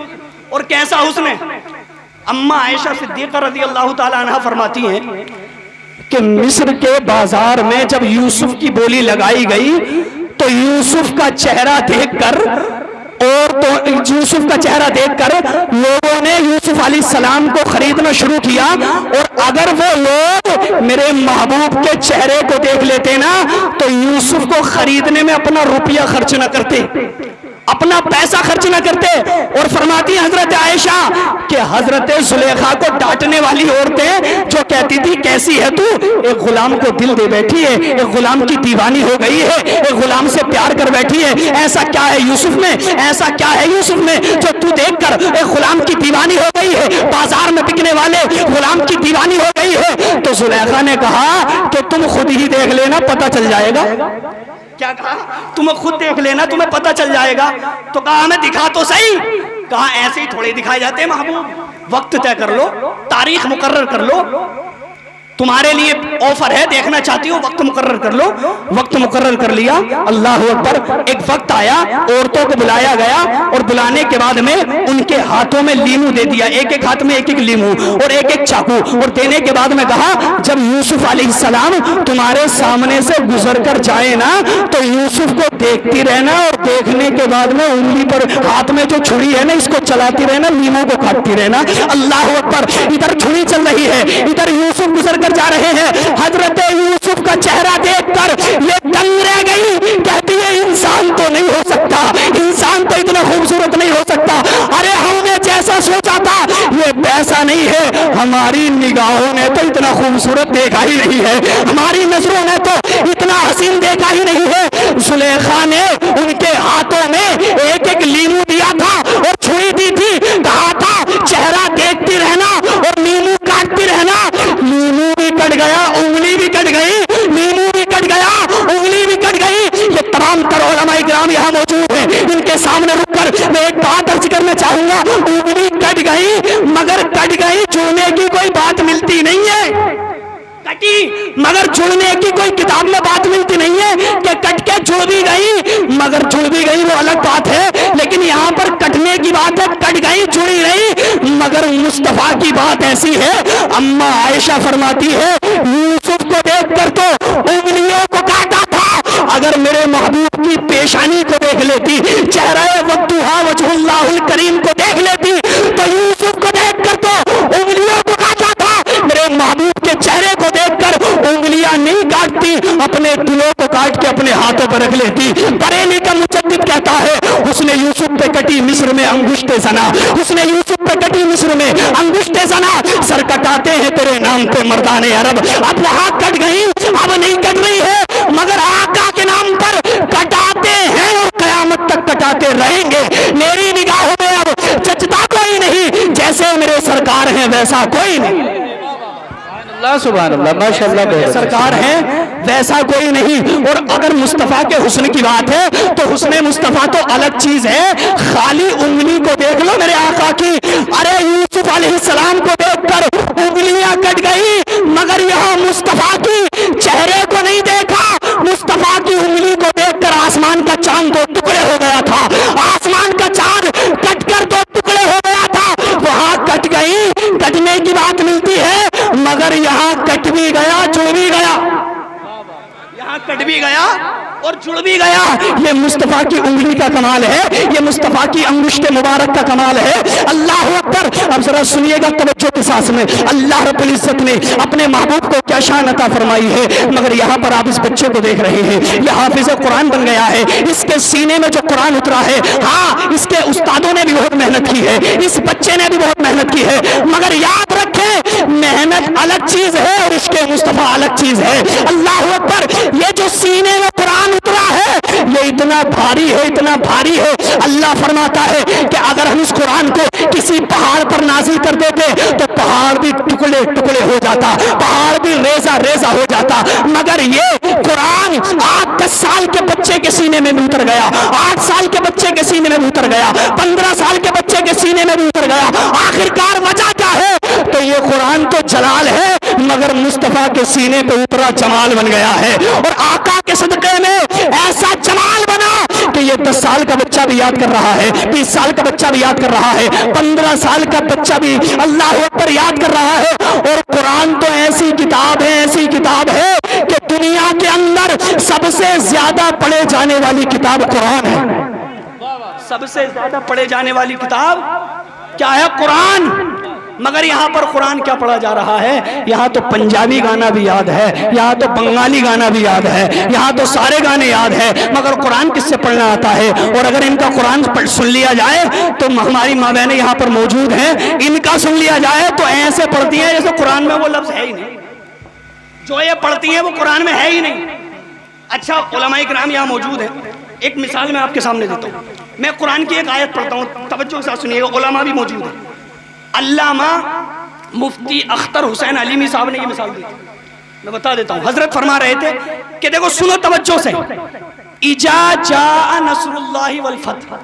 اور کیسا حسن ہے؟ اماں عائشہ صدیقہ رضی اللہ تعالیٰ عنہ فرماتی ہیں کہ مصر کے بازار میں جب یوسف کی بولی لگائی گئی تو یوسف کا چہرہ دیکھ کر اور تو یوسف کا چہرہ دیکھ کر لوگوں نے یوسف علیہ السلام کو خریدنا شروع کیا، اور اگر وہ لوگ میرے محبوب کے چہرے کو دیکھ لیتے نا تو یوسف کو خریدنے میں اپنا روپیہ خرچ نہ کرتے، اپنا پیسہ خرچ نہ کرتے۔ اور فرماتی حضرت عائشہ کہ حضرت زلیخا کو ڈانٹنے والی عورتیں جو کہتی تھی کیسی ہے تو، ایک غلام کو دل دے بیٹھی ہے، ایک غلام کی دیوانی ہو گئی ہے، ایک غلام سے پیار کر بیٹھی ہے، ایسا کیا ہے یوسف میں، ایسا کیا ہے یوسف میں جو تو دیکھ کر ایک غلام کی دیوانی ہو گئی ہے، بازار میں بکنے والے غلام کی دیوانی ہو گئی ہے۔ تو زلیخا نے کہا کہ تم خود ہی دیکھ لینا، پتہ چل جائے گا۔ کیا کہا؟ تمہیں خود دیکھ لینا، تمہیں پتہ چل جائے گا۔ تو کہا ہمیں دکھا تو صحیح۔ کہا ایسے ہی تھوڑے دکھائے جاتے ہیں محبوب، وقت طے کر لو، تاریخ مقرر کر لو، تمہارے لیے آفر ہے، دیکھنا چاہتی ہو وقت مقرر کر لو۔ وقت مقرر کر لیا، اللہ اکبر۔ ایک وقت آیا، عورتوں کو بلایا گیا، اور بلانے کے بعد میں ان کے ہاتھوں میں لیمو دے دیا، ایک ایک ہاتھ میں ایک ایک لیمو اور ایک ایک چاقو، اور دینے کے بعد میں کہا جب یوسف علیہ السلام تمہارے سامنے سے گزر کر جائے نا تو یوسف کو دیکھتی رہنا، اور دیکھنے کے بعد میں انگلی پر ہاتھ میں جو چھری ہے نا اس کو چلاتی رہنا، لیمو کو کاٹتی رہنا۔ اللہ اکبر۔ ادھر چھری چل رہی ہے، ادھر یوسف گزر کر جا رہے ہیں۔ حضرت یوسف کا چہرہ دیکھ کر یہ دنگ رہ گئی، کہتی ہے انسان تو نہیں ہو سکتا، انسان تو اتنا خوبصورت نہیں ہو سکتا، ارے ہم نے جیسا سوچا تھا یہ ویسا نہیں ہے، ہماری نگاہوں نے تو اتنا خوبصورت دیکھا ہی نہیں ہے، ہماری نظروں نے تو اتنا حسین دیکھا ہی نہیں ہے۔ زلیخا نے ان کے ہاتھوں میں ایک ایک لیمو دیا تھا اور چھری دی تھی، کہا تھا چہرہ دیکھتی رہنا اور لیمو کاٹتی رہنا۔ لیمو بھی کٹ گیا، انگلی بھی کٹ گئی، لیمو بھی کٹ گیا، انگلی بھی کٹ گئی۔ یہ تمام تر علماء کرام یہاں موجود ہیں، ان کے سامنے رک کر میں ایک بات عرض کرنا چاہوں گا، انگلی کٹ گئی مگر کٹ گئی، جڑنے کی کوئی بات ملتی نہیں ہے، کٹی مگر جڑنے کی کوئی کتاب میں بات ملتی نہیں ہے کہ کٹ کے جڑ بھی گئی مگر جڑ بھی گئی، وہ الگ بات ہے، لیکن یہاں پر کٹنے کی بات ہے، کٹ گئی جڑی رہی مگر مصطفیٰ کی بات ایسی ہے۔ اما عائشہ فرماتی ہے یوسف کو دیکھ کر تو انگلیوں کو کاٹا تھا، اگر میرے محبوب کی پیشانی کو دیکھ لیتی، چہرہ وضحا وجہ اللہ الکریم کو دیکھ لیتی تو یوسف کو دیکھ کر تو انگلیوں کو کاٹا تھا، میرے محبوب کے چہرے کو دیکھ کر انگلیاں نہیں کاٹتی، اپنے دلوں کو کاٹ کے اپنے ہاتھوں پر رکھ لیتی۔ بریلی کا مجدد کہتا ہے حسن یوسف پہ کٹی مصر میں انگشت زنا، حسن یوسف پہ کٹی مصر میں انگشت زنا، سر کٹاتے ہیں تیرے نام پہ مردان عرب، اب وہاں کٹ گئی اب نہیں کٹ رہی ہے مگر آقا کے نام پر کٹاتے ہیں اور قیامت تک کٹاتے رہیں گے۔ میری نگاہوں میں اب جچتا کوئی نہیں، جیسے میرے سرکار ہیں ویسا کوئی نہیں، اللہ سبحان اللہ، ماشاءاللہ سرکار ہیں ویسا کوئی نہیں۔ اور اگر مصطفیٰ کے حسن کی بات ہے تو حسن مصطفیٰ تو الگ چیز ہے، خالی انگلی کو دیکھ لو میرے آقا کی، ارے یوسف علیہ السلام کو دیکھ کر انگلیاں کٹ گئی مگر یہاں مصطفیٰ کی چہرے کو نہیں دیکھا، مصطفیٰ کی انگلی کو دیکھ کر آسمان کا چاند دو ٹکڑے ہو گیا تھا، آسمان کا چاند کٹ کر دو ٹکڑے ہو گیا تھا، وہاں کٹ گئی، کٹنے کی بات ملتی ہے مگر یہاں کٹ بھی گیا جڑ بھی گیا، یہاں کٹ بھی گیا اور جڑ بھی گیا۔ یہ مصطفیٰ کی انگلی کا کمال ہے، یہ مصطفیٰ کی انگشت مبارک کا کمال ہے۔ اللہ اکبر۔ اب ذرا سنیے گا توجہ کے ساتھ میں، اللہ رب العزت نے اپنے محبوب کو کیا شان عطا فرمائی ہے، مگر یہاں پر آپ اس بچے کو دیکھ رہے ہیں، یہ حافظ قرآن بن گیا ہے، اس کے سینے میں جو قرآن اترا ہے، ہاں اس کے استادوں نے بھی بہت محنت کی ہے، اس بچے نے بھی بہت محنت کی ہے، مگر یاد رکھیں محنت الگ چیز ہے اور اس کے مصطفیٰ الگ چیز ہے۔ اللہ اکبر۔ یہ جو سینے میں قرآن اترا ہے یہ اتنا بھاری ہے، اتنا بھاری ہے، اللہ فرماتا ہے کہ اگر ہم اس قرآن کو کسی پہاڑ پر نازل کر دیتے تو پہاڑ بھی ٹکڑے ٹکڑے ہو جاتا، پہاڑ بھی ریزہ ریزہ ہو جاتا، مگر یہ قرآن 8-10 سال کے بچے کے سینے میں بھی اتر گیا، 8 سال کے بچے کے سینے میں بھی اتر گیا، 15 سال کے بچے کے سینے میں بھی اتر گیا۔ آخرکار وجہ کیا ہے؟ تو یہ قرآن تو جلال ہے مگر مصطفیٰ کے سینے پہ اترا جمال بن گیا ہے، اور آقا کے صدقے میں ایسا جمال بنا کہ یہ 10 سال کا بچہ بھی یاد کر رہا ہے، 20 سال کا بچہ بھی یاد کر رہا ہے، 15 سال کا بچہ بھی اللہ اکبر یاد کر رہا ہے۔ اور قرآن تو ایسی کتاب ہے، ایسی کتاب ہے کہ دنیا کے اندر سب سے زیادہ پڑھے جانے والی کتاب قرآن ہے، سب سے زیادہ پڑھے جانے والی کتاب کیا ہے؟ قرآن. مگر یہاں پر قرآن کیا پڑھا جا رہا ہے؟ یہاں تو پنجابی گانا بھی یاد ہے, یہاں تو بنگالی گانا بھی یاد ہے, یہاں تو سارے گانے یاد ہے, مگر قرآن کس سے پڑھنا آتا ہے؟ اور اگر ان کا قرآن سن لیا جائے تو ہماری ماں بہنیں یہاں پر موجود ہیں, ان کا سن لیا جائے تو ایسے پڑھتی ہیں جیسے قرآن میں وہ لفظ ہے ہی نہیں. جو یہ پڑھتی ہیں وہ قرآن میں ہے ہی نہیں. اچھا علماء کرام یہاں موجود ہیں, ایک مثال میں آپ کے سامنے دیتا ہوں. میں قرآن کی ایک آیت پڑھتا ہوں, توجہ کے ساتھ سنیے گا. علماء بھی موجود ہیں. علامہ مفتی اختر حسین علیمی صاحب نے یہ مثال دی, میں بتا دیتا ہوں. حضرت فرما رہے تھے کہ دیکھو سنو توجہ سے, اذا جاء نصر اللہ والفتح,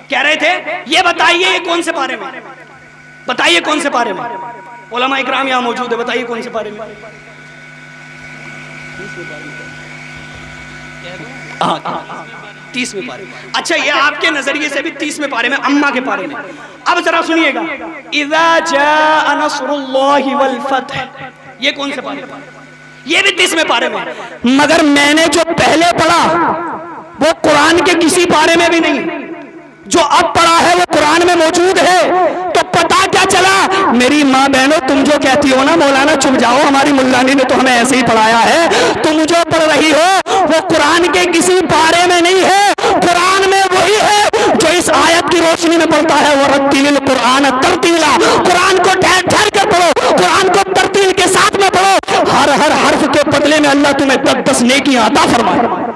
کہہ رہے تھے یہ بتائیے یہ کون سے پارے میں, بتائیے کون سے پارے میں. علماء اکرام یہاں موجود ہے, بتائیے کون سے پارے میں. 30ویں پارے. اچھا یہ آپ کے نظریے سے بھی 30ویں پارے میں, اما کے پارے میں. اب ذرا سنیے گا, اذا جاء نصر اللہ والفتح, یہ کون سے پارے میں؟ یہ بھی 30ویں پارے میں. مگر میں نے جو پہلے پڑھا وہ قرآن کے کسی پارے میں بھی نہیں, جو اب پڑھا ہے وہ قرآن میں موجود ہے. تو پتا کیا چلا میری ماں بہنوں, تم جو کہتی ہو نا مولانا چپ جاؤ, ہماری ملانی نے تو ہمیں ایسے ہی پڑھایا ہے, تم جو پڑھ رہی ہو وہ قرآن کے کسی پارے میں نہیں ہے. قرآن میں وہی ہے جو اس آیت کی روشنی میں پڑھتا ہے, وَرَتِّلِ الْقُرْآنَ تَرْتِيلًا, قرآن کو ٹھہر ٹھہر کر پڑھو, قرآن کو ترتیل کے ساتھ میں پڑھو. ہر حرف کے بدلے میں اللہ تمہیں 10 نیکیاں عطا فرمائے.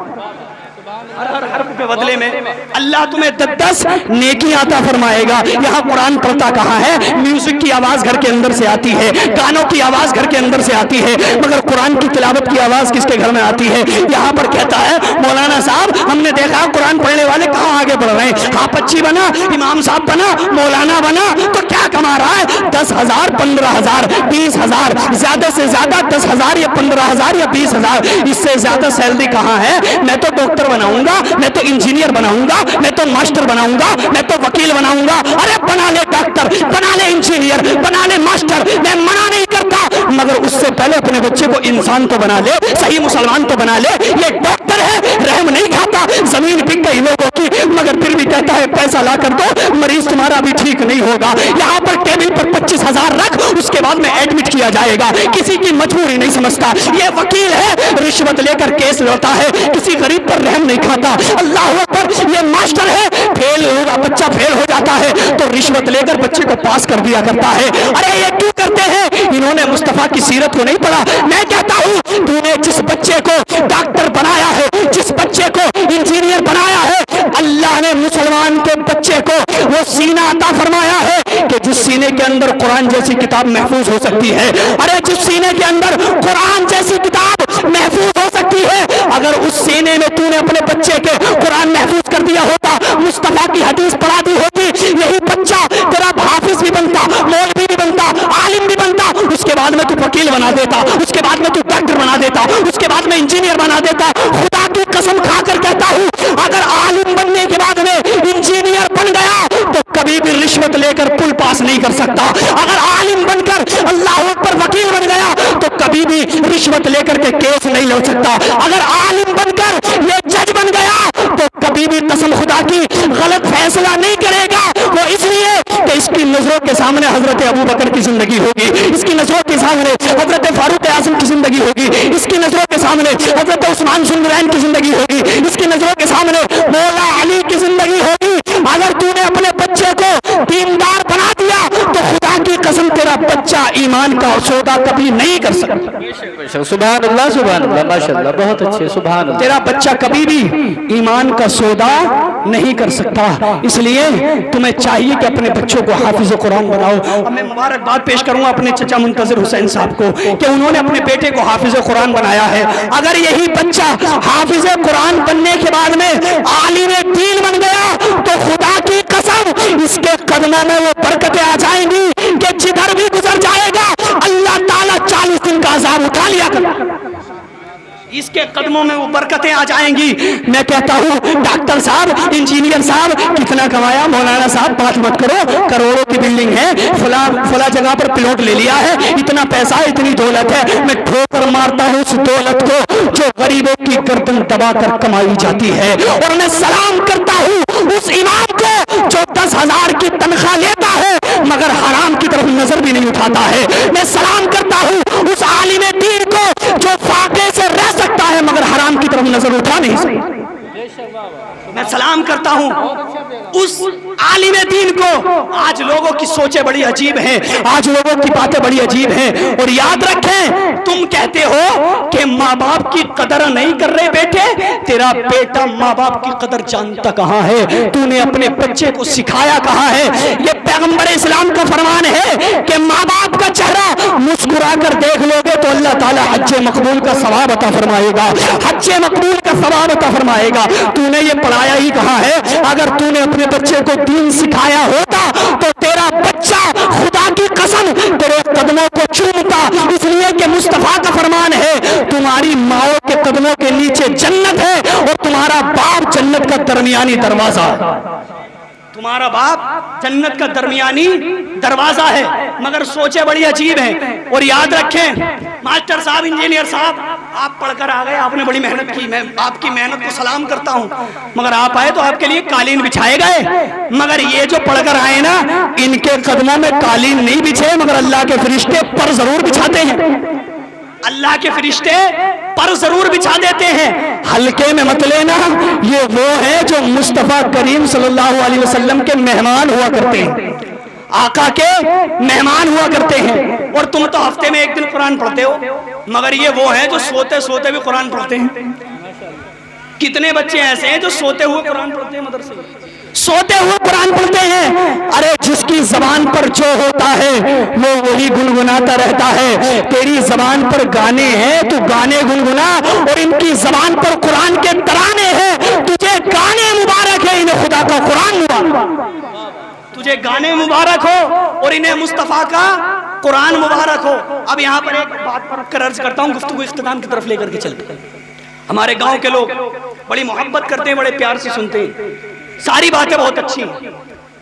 ہر حرف کے بدلے میں اللہ تمہیں 10 نیکیاں عطا فرمائے گا. یہاں قرآن پڑھتا کہاں ہے؟ میوزک کی آواز گھر کے اندر سے آتی ہے, گانوں کی آواز گھر کے اندر سے آتی ہے, مگر قرآن کی تلاوت کی آواز کس کے گھر میں آتی ہے؟ یہاں پر کہتا ہے مولانا صاحب ہم نے دیکھا قرآن پڑھنے والے کہاں آگے بڑھ رہے ہیں. ہاں پچی بنا, امام صاحب بنا, مولانا بنا, تو کیا کما رہا ہے؟ 10,000 15,000 20,000, زیادہ سے زیادہ 10,000 یا 15,000 یا 20,000. اس سے زیادہ سیلری کہاں ہے؟ میں تو ڈاکٹر بناؤں گا, میں تو انجینئر بناؤں گا, میں تو ماسٹر بناؤں گا, میں تو وکیل بناؤں گا. ارے بنا لے ڈاکٹر, بنا لے انجینئر, بنا لے ماسٹر, میں منع نہیں کرتا, مگر اس سے پہلے اپنے بچے کو انسان تو بنا لے, صحیح مسلمان تو بنا لے. یہ ڈاکٹر ہے, رحم نہیں کھاتا, زمین بک گئی لوگوں کی, مگر پھر بھی کہتا ہے پیسہ لا کر دو, مریض تمہارا بھی ٹھیک نہیں ہوگا. یہاں پر ٹیبل پر 25,000 رکھ, اس کے بعد میں ایڈمٹ کیا جائے گا, کسی کی مجبوری نہیں سمجھتا. یہ وکیل ہے, رشوت لے کر کیس لڑتا ہے, کسی غریب پر رحم نہیں کھاتا. اللہ اکبر. یہ ماسٹر ہے, فیل ہوگا, بچہ فیل ہو جاتا ہے تو رشوت لے کر بچے کو پاس کر دیا کرتا ہے. ارے یہ کیوں کرتے ہیں؟ انہوں نے مصطفیٰ کی سیرت کو نہیں پڑھا. میں کہتا ہوں تو نے جس بچے کو ڈاکٹر بنایا ہے, جس بچے کو انجینئر بنایا ہے, اللہ نے مسلمان کے بچے کو وہ سینہ عطا فرمایا ہے کہ جس سینے کے اندر قرآن جیسی کتاب محفوظ ہو سکتی ہے. ارے جس سینے کے اندر قرآن جیسی کتاب محفوظ ہو سکتی ہے, اگر اس سینے میں تو نے اپنے بچے کے قرآن محفوظ کر دیا ہوتا, مصطفیٰ کی حدیث پڑھا دی ہوتی, یہی بچہ تیرا حافظ بھی بنتا, مولوی بھی بنتا, عالم بھی بنتا, اس کے بعد میں تو وکیل بنا دیتا, اس کے بعد میں تو ڈاکٹر بنا دیتا, اس کے بعد میں انجینئر بنا دیتا. خدا کی قسم کھا کر کہتا ہوں اگر عالم بننے کے بعد میں انجینئر بن گیا تو کبھی بھی رشوت لے کر پل پاس نہیں کر سکتا. اگر عالم بن کر اللہ پر وکیل بن گیا تو کبھی بھی رشوت لے کر کے کیس نہیں لڑ سکتا. اگر عالم بن کر یہ جج بن گیا تو کبھی بھی قسم خدا کی غلط فیصلہ نہیں کرے گا. وہ اس لیے کہ اس کی نظروں کے سامنے حضرت ابو بکر کی زندگی ہوگی, اس کی نظروں کے سامنے حضرت فاروق اعظم کی زندگی ہوگی, اس کی نظروں کے سامنے حضرت عثمان ذوالنورین کی زندگی ہوگی, اس کی نظروں کے سامنے مولا علی کی زندگی ہوگی. اگر تو نے اپنے بچے کو دیندار بنا دیا تو خدا کی قسم تیرا بچہ ایمان کا سودا کبھی نہیں کر سکتا. سبحان اللہ, سبحان اللہ, ماشاءاللہ, بہت اچھے, سبحان اللہ. تیرا بچہ کبھی بھی ایمان کا سودا نہیں کر سکتا. اس لیے تمہیں چاہیے کہ اپنے بچوں کو حافظ قرآن بناؤ. اب میں مبارکباد پیش کروں اپنے چچا منتظر حسین صاحب کو کہ انہوں نے اپنے بیٹے کو حافظ قرآن بنایا ہے. اگر یہی بچہ حافظ قرآن بننے کے بعد میں عالم دین بن گیا تو خدا کی قسم اس کے قدموں میں وہ برکتیں آ جائیں گی کہ جدھر بھی گزر جائے گا اللہ تعالیٰ 40 دن کا عذاب اٹھا لیا کرتا. اس کے قدموں میں وہ برکتیں آ جائیں گی. میں کہتا ہوں ڈاکٹر صاحب, انجینئر صاحب, کتنا کمایا؟ مولانا صاحب بات مت کرو, کروڑوں کی بلڈنگ ہے, فلاں جگہ پر پلاٹ لے لیا ہے, اتنا پیسہ, اتنی دولت ہے. میں ٹھوکر مارتا ہوں اس دولت کو جو غریبوں کی گردن دبا کر کمائی جاتی ہے, اور میں سلام کرتا ہوں اس امام کو 10,000 کی تنخواہ لیتا ہے مگر حرام کی طرف نظر بھی نہیں اٹھاتا ہے. میں سلام کرتا ہوں اس عالم دین کو جو فاقے سے رہ سکتا ہے مگر حرام کی طرف نظر اٹھا نہیں سکتا. میں سلام کرتا ہوں اس عالم دین کو. آج لوگوں کی سوچیں بڑی عجیب ہیں, آج لوگوں کی باتیں بڑی عجیب ہیں. اور یاد رکھیں, تم کہتے ہو کہ ماں باپ کی قدر نہیں کر رہے بیٹے, تیرا بیٹا ماں باپ کی قدر جانتا کہاں ہے؟ تو نے اپنے بچے کو سکھایا کہاں ہے؟ یہ پیغمبر اسلام کا فرمان ہے کہ ماں باپ کا چہرہ مسکرا کر دیکھ لو گے تو اللہ تعالیٰ حج مقبول کا ثواب عطا فرمائے گا, حج مقبول کا ثواب عطا فرمائے گا. تو نے یہ پڑھایا ہی کہاں ہے؟ اگر تو نے اپنے بچے کو دین سکھایا ہوتا تو تیرا بچہ خدا کی قسم تیرے قدموں کو چومتا, اس لیے کہ مصطفیٰ کا فرمان ہے تمہاری ماؤں کے قدموں کے نیچے جنت ہے اور تمہارا باپ جنت کا درمیانی دروازہ. تمہارا باپ جنت کا درمیانی دروازہ ہے. مگر سوچیں بڑی عجیب ہیں. اور یاد رکھیں ماسٹر صاحب, انجینئر صاحب, آپ پڑھ کر آ گئے, آپ نے بڑی محنت کی, میں آپ کی محنت کو سلام کرتا ہوں, مگر آپ آئے تو آپ کے لیے قالین بچھائے گئے. مگر یہ جو پڑھ کر آئے نا, ان کے قدموں میں قالین نہیں بچھے مگر اللہ کے فرشتے پر ضرور بچھاتے ہیں. اللہ کے فرشتے پر ضرور بچھا دیتے ہیں. ہلکے میں مت لینا, یہ وہ ہیں جو مصطفیٰ کریم صلی اللہ علیہ وسلم کے مہمان ہوا کرتے ہیں, آقا کے مہمان ہوا کرتے ہیں. اور تم تو ہفتے میں ایک دن قرآن پڑھتے ہو, مگر یہ وہ ہیں جو سوتے سوتے بھی قرآن پڑھتے ہیں. کتنے بچے ایسے ہیں جو سوتے ہوئے قرآن پڑھتے ہیں, مدرسے سوتے ہوئے قرآن پڑھتے ہیں. ارے جس کی زبان پر جو ہوتا ہے وہ وہی گنگناتا رہتا ہے. تیری زبان پر گانے ہیں تو گانے گنگنا, اور ان کی زبان پر قرآن کے ترانے ہیں. تجھے گانے مبارک ہے, انہیں خدا کا قرآن مبارک. تجھے گانے مبارک ہو اور انہیں مصطفیٰ کا قرآن مبارک ہو. اب یہاں پر ایک بات پر رکھ کر عرض کرتا ہوں, گفتگو اختتام کی طرف لے کر کے چلتے ہیں. ہمارے گاؤں کے لوگ بڑی محبت کرتے ہیں, بڑے پیار سے سنتے ہیں, ساری باتیں بہت اچھی ہیں,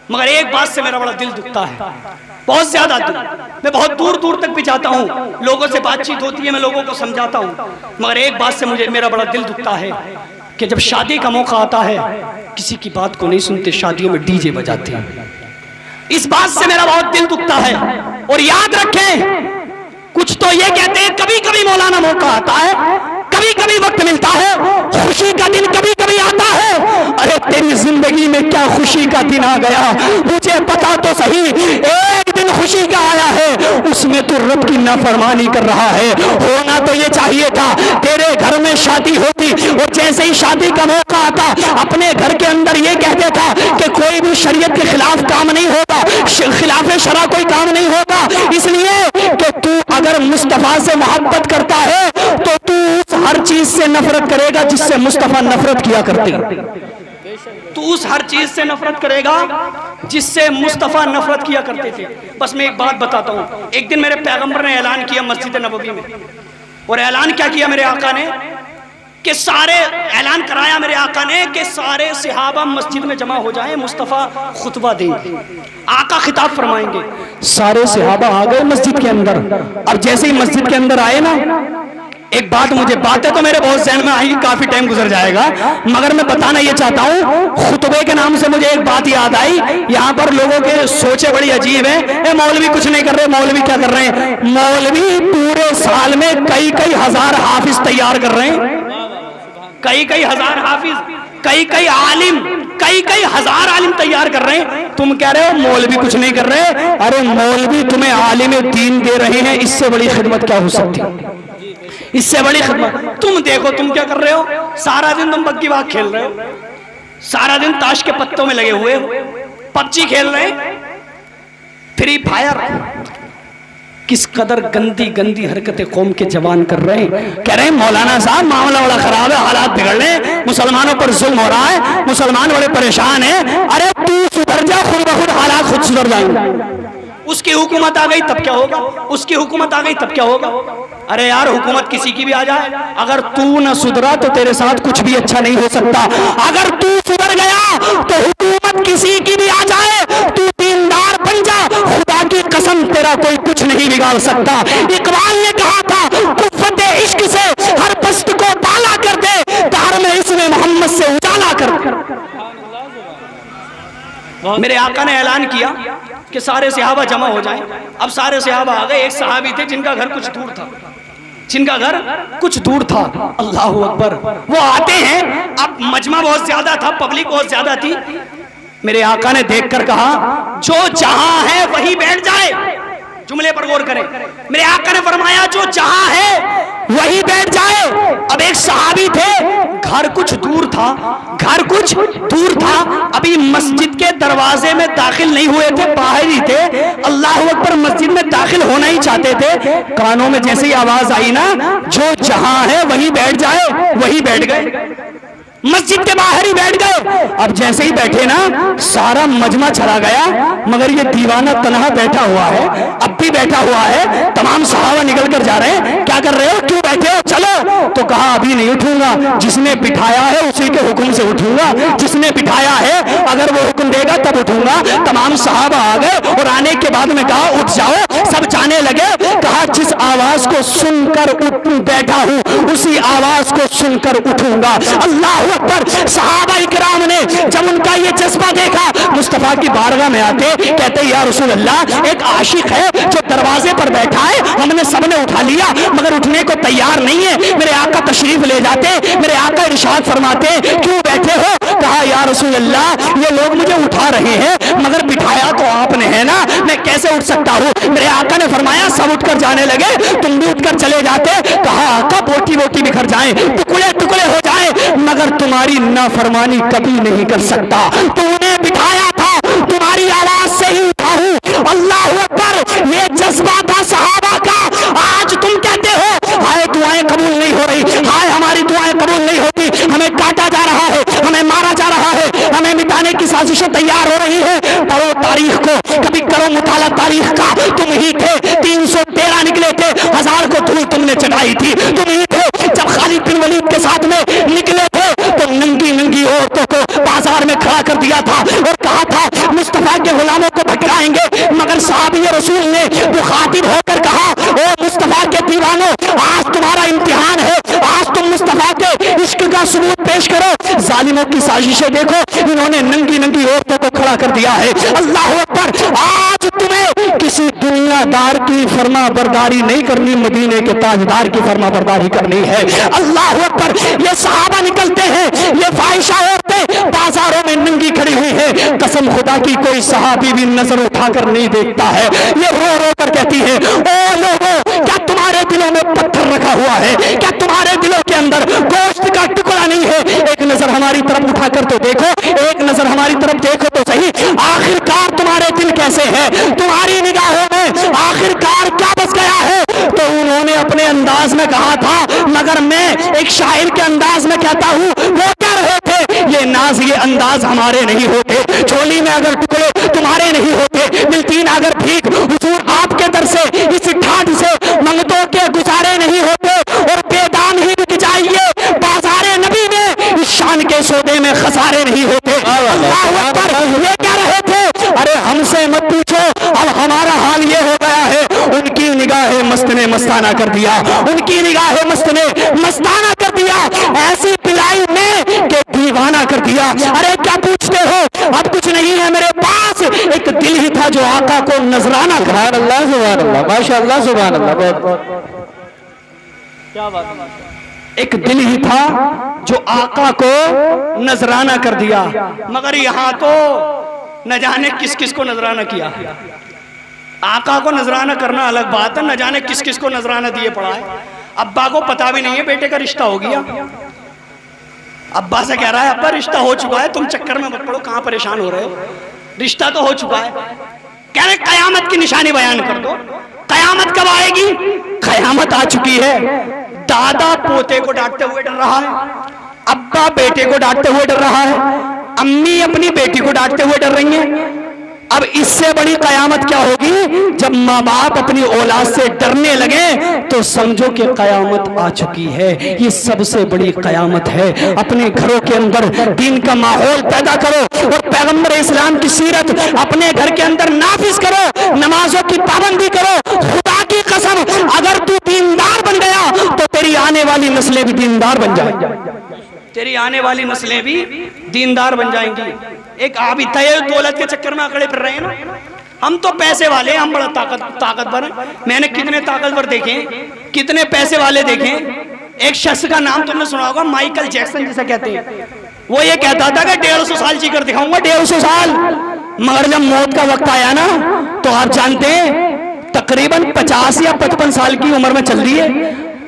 مگر ایک بات سے میرا بڑا دل دکھتا ہے, بہت زیادہ دل. میں بہت دور دور تک بھی جاتا ہوں, لوگوں سے بات چیت ہوتی ہے, میں لوگوں کو سمجھاتا ہوں, مگر ایک بات سے میرا بڑا دل دکھتا ہے کہ جب شادی کا موقع آتا ہے کسی کی بات کو نہیں سنتے, شادیوں میں ڈی جے بجاتے ہیں. اس بات سے میرا بہت دل دکھتا ہے. اور یاد رکھیں, کچھ تو یہ کہتے ہیں کبھی کبھی مولانا موقع آتا ہے, کبھی کبھی وقت ملتا ہے, خوشی کا دن کبھی کبھی آتا ہے. ارے تیری زندگی میں کیا خوشی کا دن آ گیا, مجھے پتا تو صحیح. ایک دن خوشی کا آیا ہے, اس میں تو رب کی نافرمانی کر رہا ہے. ہونا تو یہ چاہیے تھا تیرے گھر میں شادی ہوتی, اور جیسے ہی شادی کا موقع آتا اپنے گھر کے اندر یہ کہتے تھا کہ کوئی بھی شریعت کے خلاف کام نہیں ہوگا, خلاف شرع کوئی کام نہیں ہوگا, اس لیے کہ تو اگر مصطفیٰ سے محبت کرتا ہے تو تو ہر چیز سے نفرت کرے گا جس سے مصطفیٰ نفرت کیا کرتے. تو اس ہر چیز سے نفرت کرے گا جس سے مصطفیٰ نفرت کیا کرتے تھے. بس میں ایک بات بتاتا ہوں, ایک دن میرے پیغمبر نے اعلان کیا مسجد نبوی میں, اور اعلان کیا کیا میرے آقا نے کہ اعلان کرایا میرے آقا نے کہ سارے صحابہ مسجد میں جمع ہو جائیں, مصطفیٰ خطبہ دیں گے. آقا خطاب فرمائیں گے. سارے صحابہ آ گئے مسجد کے اندر. اب جیسے ہی مسجد کے اندر آئے نا, ایک باتیں تو میرے بہت ذہن میں آئی, کافی ٹائم گزر جائے گا, مگر میں بتانا یہ چاہتا ہوں, خطبے کے نام سے مجھے ایک بات یاد آئی. یہاں پر لوگوں کے سوچیں بڑی عجیب ہیں, اے مولوی کچھ نہیں کر رہے, مولوی کیا کر رہے ہیں؟ مولوی پورے سال میں کئی ہزار حافظ تیار کر رہے ہیں, کئی ہزار حافظ, کئی عالم, کئی ہزار عالم تیار کر رہے ہیں. تم کہہ رہے ہو مولوی کچھ نہیں کر رہے. ارے مولوی تمہیں عالم دین دے رہے ہیں, اس سے بڑی خدمت کیا ہو سکتی, اس سے بڑی خدمت. تم دیکھو تم کیا کر رہے ہو, سارا دن تم بگی باغ کھیل رہے ہو, سارا دن تاش کے پتوں میں لگے ہوئے, پب جی کھیل رہے ہیں, فری فائر. کس قدر گندی حرکتیں قوم کے جوان کر رہے ہیں. کہہ رہے ہیں مولانا صاحب معاملہ بڑا خراب ہے, حالات بگڑ رہے ہیں, مسلمانوں پر ظلم ہو رہا ہے, مسلمان بڑے پریشان ہیں. ارے تو سدھر جا, خود بخود حالات خود سدھر جائیں گے. اس کی حکومت آ گئی تب کیا ہوگا, اس کی حکومت آ گئی تب کیا ہوگا. ارے یار حکومت کسی کی بھی آ جائے, اگر تو نہ سدھرا تو تیرے ساتھ کچھ بھی اچھا نہیں ہو سکتا. اگر تو سدھر گیا تو حکومت کسی کی بھی آ جائے, تو دیندار بن جا, خدا کی قسم تیرا کوئی کچھ نہیں بگاڑ سکتا. اقبال نے کہا تھا قوت عشق سے ہر پست کو بالا کر دے, دار میں اسم محمد سے اجالا کر دے. میرے آقا نے اعلان کیا کہ سارے صحابہ جمع ہو جائیں. اب سارے صحابہ آ گئے. ایک صحابی تھے جن کا گھر کچھ دور تھا, اللہ اکبر. وہ آتے ہیں. اب مجمع بہت زیادہ تھا, پبلک بہت زیادہ تھی. میرے آقا نے دیکھ کر کہا جو جہاں ہے وہی بیٹھ جائے. جملے پر غور کریں. میرے آقا نے فرمایا جو جہاں ہے وہی بیٹھ جائے. اب ایک صحابی تھے, گھر کچھ دور تھا, ابھی مسجد کے دروازے میں داخل نہیں ہوئے تھے, باہر ہی تھے. اللہ اکبر, مسجد میں داخل ہونا ہی چاہتے تھے. کانوں میں جیسے ہی آواز آئی نا جو جہاں ہے وہی بیٹھ جائے, وہی بیٹھ گئے. مسجد کے باہر ہی بیٹھ گئے. اب جیسے ہی بیٹھے نا سارا مجمع چلا گیا, مگر یہ دیوانہ تنہا بیٹھا ہوا ہے, اب بھی بیٹھا ہوا ہے. تمام صحابہ نکل کر جا رہے ہیں. کیا کر رہے ہو, کیوں بیٹھے ہو, چلو. تو کہا ابھی نہیں اٹھوں گا, جس نے بٹھایا ہے اسی کے حکم سے اٹھوں گا. جس نے بٹھایا ہے اگر وہ حکم دے گا تب اٹھوں گا. تمام صحابہ آ گئے اور آنے کے بعد میں کہا اٹھ جاؤ. سب جانے لگے. کہا جس آواز کو سن کر بیٹھا ہوں اسی آواز کو سن کر اٹھوں گا. اللہ اکبر. صحابہ اکرام نے جب ان کا یہ جذبہ دیکھا, مصطفیٰ کی بارگاہ میں آتے کہتے یا رسول اللہ, ایک عاشق ہے جو دروازے پر بیٹھا ہے, ہم نے سب نے اٹھا لیا مگر اٹھنے کو تیار نہیں ہے. میرے آقا تشریف لے جاتے, میرے آقا ارشاد فرماتے کیوں بیٹھے ہو. کہا یا رسول اللہ یہ لوگ مجھے اٹھا رہے ہیں مگر بٹھایا تو آپ نے ہے نا, میں کیسے اٹھ سکتا ہوں. میرے آقا نے فرمایا سب اٹھ کر جانے لگے, تم بھی اٹھ کر چلے جاتے. کہا آقا بوٹی بوٹی بکھر جائیں, ٹکڑے ٹکڑے ہو جائیں, مگر تمہاری نافرمانی کبھی نہیں کر سکتا. تو انہیں بٹھایا تھا, تمہاری آواز سے ہی اٹھا ہوں. اللہ اکبر. یہ جذبہ تھا صحابہ کا. آج تم کہتے ہو ہائے دعائیں قبول نہیں ہو رہی, ہائے ہماری دعائیں قبول نہیں ہوتی, ہمیں کاٹا جا رہا ہے, ہمیں مارا جا رہا ہے, ہمیں مٹانے کی سازشیں تیار ہو رہی ہے. پڑھو تاریخ کو, کبھی کرو مطالعہ تاریخ کا. تم ہی تھے 313 نکلے تھے, 1000 کو دھول تم نے چڑھائی تھی. تم ہی تھے جب خالد بن ولید کے ساتھ میں نکلے تھے تو ننگی ننگی عورتوں کو بازار میں کھڑا کر دیا تھا اور کہا تھا مصطفیٰ کے غلاموں کو بھٹکائیں گے. مگر صحابی رسول نے مخاطب ہو کر کہا او مصطفیٰ کے دیوانوں, آج تمہارا امتحان ہے, آج تم مصطفیٰ کے عشق کا ثبوت پیش کرو. ظالموں کی سازشیں دیکھو, انہوں نے ننگی ننگی عورتوں کو کھڑا کر دیا ہے. اللہ اکبر. آج تمہیں کسی دنیا دار کی فرما برداری نہیں کرنی, مدینے کے تاجدار کی فرما برداری کرنی ہے. اللہ اکبر. یہ صحابہ نکلتے ہیں, یہ فاحشہ عورتیں بازاروں میں ننگی کھڑی ہوئی ہیں. قسم خدا کی کوئی صحابی بھی نظر اٹھا کر نہیں دیکھتا ہے. یہ رو رو کر کہتی ہے او لوگوں, کیا تمہارے دلوں میں پتھر رکھا ہوا ہے, کیا تمہارے دلوں کے اندر گوشت کا ٹکڑا نہیں ہے. ایک نظر ہماری طرف اٹھا کر تو دیکھو, ایک نظر ہماری طرف دیکھو تو صحیح. آخر کار تمہارے دل کیسے ہے, تمہاری نگاہوں میں آخر کار کیا بس گیا ہے. تو انہوں نے اپنے انداز میں کہا تھا, مگر میں ایک شاعر کے انداز میں کہتا ہوں وہ کہہ رہے تھے یہ ناز یہ انداز ہمارے نہیں ہوتے, چولی میں اگر ٹکڑے تمہارے نہیں ہوتے, ملتی نہ اگر بھیک حضور آپ کے در سے اس ٹھاٹ سے منگتوں کے گزارے نہیں ہوتے, اور بے دام ہی بک جائیے بازار نبی میں, اس شان کے سودے میں خسارے نہیں ہوتے. اللہ اکبر. یہ کہہ رہے تھے ارے ہم سے مت پوچھو, اب ہمارا حال یہ ہو گیا ہے. ان کی نگاہ مست نے مستانہ کر دیا, ان کی نگاہ مست نے مستانہ کر دیا, ایسی پلائی میں کہ دیوانہ کر دیا. ارے کیا پوچھتے ہو, اب کچھ نہیں ہے میرے پاس, ایک دل ہی تھا جو آقا کو نذرانہ کرا. سبحان اللہ, سبحان اللہ, ماشاء اللہ, سبحان اللہ. بہت بہت کیا بات ہے. ایک دل ہی تھا جو آقا کو نذرانہ کر دیا. مگر یہاں تو نہ جانے کس کس کو نذرانہ کیا. آقا کو نذرانہ کرنا الگ بات ہے, نہ جانے کس کس کو نذرانہ دیے پڑا ہے. ابا کو پتا بھی نہیں ہے بیٹے کا رشتہ ہو گیا. ابا سے کہہ رہا ہے ابا رشتہ ہو چکا ہے, تم چکر میں مت پڑو, کہاں پریشان ہو رہے ہو, رشتہ تو ہو چکا ہے. کہہ رہے قیامت کی نشانی بیان کر دو. قیامت کب آئے گی؟ قیامت آ چکی ہے. دادا پوتے کو ڈانٹتے ہوئے ڈر رہا ہے, ابا بیٹے کو ڈانٹتے ہوئے ڈر رہا ہے, امی اپنی بیٹی کو ڈانٹتے ہوئے ڈر رہی ہیں. اب اس سے بڑی قیامت کیا ہوگی؟ جب ماں باپ اپنی اولاد سے ڈرنے لگے تو سمجھو کہ قیامت آ چکی ہے. یہ سب سے بڑی قیامت ہے. اپنے گھروں کے اندر دین کا ماحول پیدا کرو اور پیغمبر اسلام کی سیرت اپنے گھر کے اندر نافذ کرو, نمازوں کی پابندی کرو. خدا کی قسم اگر تو دیندار بن گیا تو تیری آنے والی نسلیں بھی دیندار بن جائیں گی, تیری آنے والی نسلیں بھی دیندار بن جائیں گی. ایک عابد تھا، یہ دولت کے چکر میں اکڑے پھر رہے ہیں نا، ہم تو پیسے والے ہیں، ہم بڑا طاقتور ہیں. میں نے کتنے طاقتور دیکھے ہیں، کتنے پیسے والے دیکھے ہیں. ایک شخص کا نام تم نے سنا ہوگا، مائیکل جیکسن جسے کہتے ہیں. وہ یہ کہتا تھا کہ 150 سال جی کر دکھاؤں گا، 150 سال. مگر جب موت کا وقت آیا نا تو آپ جانتے ہیں تقریباً 50 یا 55 سال کی عمر میں چل رہی ہے.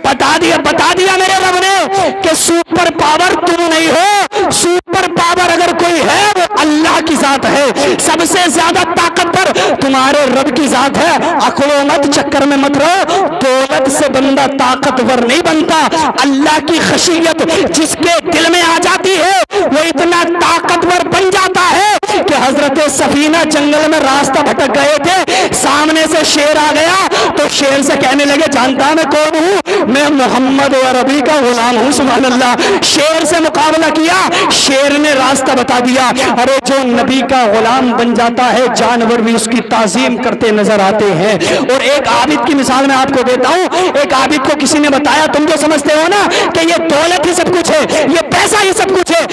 بتا دیا میرے رب نے کہ سپر پاور تم نہیں ہو، سپر پاور اگر کوئی ہے وہ اللہ کی ذات ہے. سب سے زیادہ طاقتور تمہارے رب کی ذات ہے. عقلو مت، چکر میں مت رہو. دولت سے بندہ طاقتور نہیں بنتا، اللہ کی خشیت جس کے دل میں آ جاتی ہے وہ اتنا طاقتور بن جاتا ہے کہ حضرت سفینہ جنگل میں راستہ بھٹک گئے تھے، سامنے سے شیر آ گیا تو شیر سے کہنے لگے جانتا میں کون ہوں؟ میں محمد و عربی کا غلام ہوں. سبحان اللہ. شیر سے مقابلہ کیا، شیر نے راستہ بتا دیا. ارے جو نبی کا غلام بن جاتا ہے جانور بھی اس کی تعظیم کرتے نظر آتے ہیں. اور ایک عابد کی مثال میں آپ کو دیتا ہوں. ایک عابد کو کسی نے بتایا تم جو سمجھتے ہو نا کہ یہ دولت ہی سب کچھ ہے، یہ پیسہ ہی سب کچھ ہے.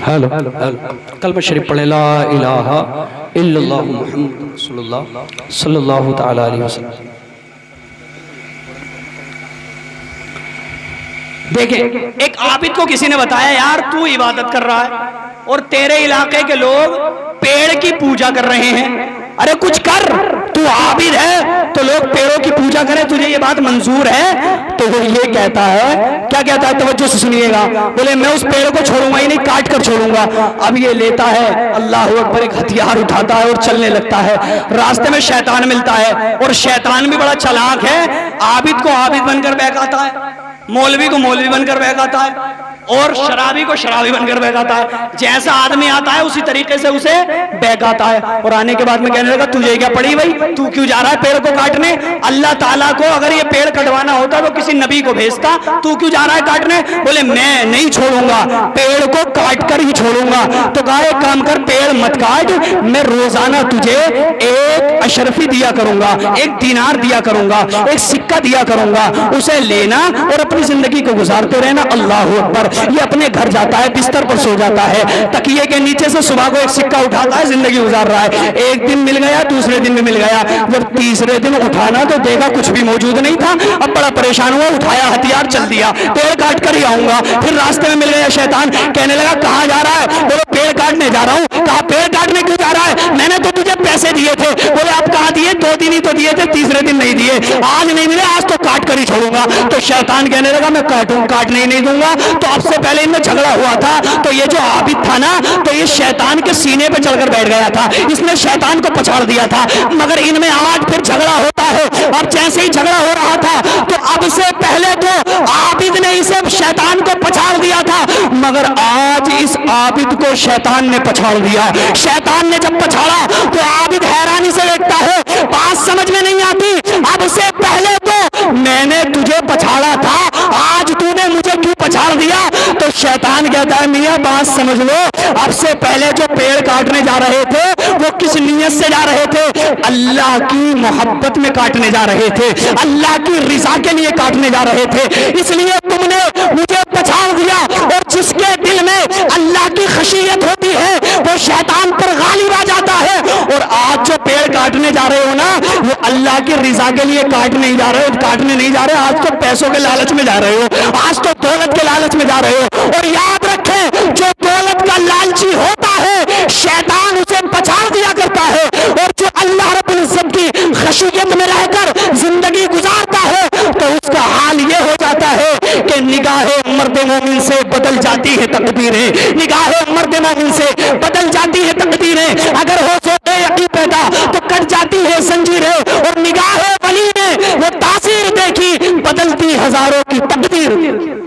ہلو کلمہ شریف پڑھیں، لا الہ الا اللہ محمد رسول اللہ صلی اللہ تعالی علیہ وسلم. دیکھیں ایک عابد کو کسی نے بتایا یار تو عبادت کر رہا ہے اور تیرے علاقے کے لوگ پیڑ کی پوجا کر رہے ہیں، ارے کچھ کر، تو عابد ہے تو لوگ پیڑوں کی پوجا کریں، تجھے یہ بات منظور ہے؟ تو وہ یہ کہتا ہے، کیا کہتا ہے توجہ سے سنیے گا، بولے میں اس پیڑ کو چھوڑوں گا ہی نہیں، کاٹ کر چھوڑوں گا. اب یہ لیتا ہے اللہ اکبر ایک ہتھیار اٹھاتا ہے اور چلنے لگتا ہے. راستے میں شیطان ملتا ہے اور شیطان بھی بڑا چلاک ہے، عابد کو عابد بن کر بہکاتا ہے، مولوی کو مولوی بن کر بہکاتا ہے اور شرابی کو شرابی بن کر بہکاتا ہے. جیسا آدمی آتا ہے اسی طریقے سے اسے بہکاتا ہے. اور آنے کے بعد میں کہنے لگا تجھے کیا پڑی بھائی، تو کیوں جا رہا ہے پیڑ کو کاٹنے؟ اللہ تعالیٰ کو اگر یہ پیڑ کٹوانا ہوتا تو کسی نبی کو بھیجتا، تو کیوں جا رہا ہے کاٹنے؟ بولے میں نہیں چھوڑوں گا، پیڑ کو کاٹ کر ہی چھوڑوں گا. تو کہا ایک کام کر، پیڑ مت کاٹ، میں روزانہ تجھے ایک اشرفی دیا کروں گا، ایک دینار دیا کروں گا، ایک سکہ دیا کروں گا، اسے لینا اور اپنی زندگی کو گزارتے رہنا. اللہ اکبر. یہ اپنے گھر جاتا ہے، بستر پر سو جاتا ہے، تکیے کے نیچے سے صبح کو ایک سکہ اٹھاتا ہے، زندگی گزار رہا ہے. ایک دن مل گیا، دوسرے دن بھی مل گیا، جب تیسرے دن اٹھانا تو دیکھا کچھ بھی موجود نہیں تھا. اب بڑا پریشان ہوا، اٹھایا ہتھیار چل دیا، پیڑ کاٹ کر ہی آؤں گا. پھر راستے میں مل گیا شیطان، کہنے لگا کہاں جا رہا ہے؟ بولے پیڑ کاٹنے جا رہا ہوں. کہا پیڑ کاٹنے کیوں جا رہا ہے؟ میں نے تو تجھے پیسے دیے تھے. بولے آپ کہاں دیے؟ 2 دن ہی تو دیے تھے، تیسرے دن نہیں دیے. آج نہیں ملے، آج تو کاٹ کر ہی چھوڑوں گا. تو شیطان کہنے لگا میں کاٹنے ہی نہیں دوں گا. تو اب سے پہلے ان میں جھگڑا ہوا تھا تو یہ جو عابد تھا نا تو یہ شیطان کے سینے پہ چڑھ کر بیٹھ گیا تھا، اس نے شیطان کو پچھاڑ دیا تھا. مگر ان میں آج پھر جھگڑا ہوتا ہے. اب جیسے ہی جھگڑا ہو رہا تھا تو اب سے پہلے تو عابد نے اسے شیطان کو پچھاڑ دیا تھا، مگر آج اس عابد کو شیطان نے پچھاڑ دیا. شیطان نے جب پچھاڑا تو عابد حیرانی سے دیکھتا ہے، بات سمجھ میں نہیں آتی. اب سے پہلے تو میں نے تجھے پچھاڑا تھا، آج تو نے مجھے کیوں پچھاڑ دیا؟ تو شیطان کہتا ہے میاں بات سمجھ لو، اب سے پہلے جو پیڑ کاٹنے جا رہے تھے وہ کس نیت سے جا رہے تھے؟ اللہ کی محبت میں کاٹنے جا رہے تھے، اللہ کی رضا کے لیے کاٹنے جا رہے تھے، اس لیے تم نے مجھے پچھاڑ دیا. اور جس کے دل میں اللہ کی خشیت ہوتی ہے وہ شیطان پر غالب آ جاتا ہے. اور آج جو پیڑ کاٹنے جا رہے ہو نا وہ اللہ کی رضا کے لیے کاٹنے نہیں جا رہے ہو، کاٹنے نہیں جا رہے، آج تو پیسوں کے لالچ میں جا رہے ہو، آج تو دولت کے لالچ میں جا رہے ہو. اور یاد رکھیں جو دولت کا لالچی ہوتا ہے شیطان اسے پچھاڑ دیا کرتا ہے، اور جو اللہ رب العزت کی خشیت میں رہ کر زندگی گزارتا ہے تو اس کا حال یہ ہو جاتا ہے کہ نگاہ مرد مومن سے بدل جاتی ہے تقدیریں، نگاہ مرد مومن سے بدل جاتی ہے تقدیریں. اگر ہو سو بے یقین پیدا تو کٹ جاتی ہے زنجیریں، اور نگاہ ولی نے وہ تاثیر دیکھی بدلتی ہزاروں کی تقدیر.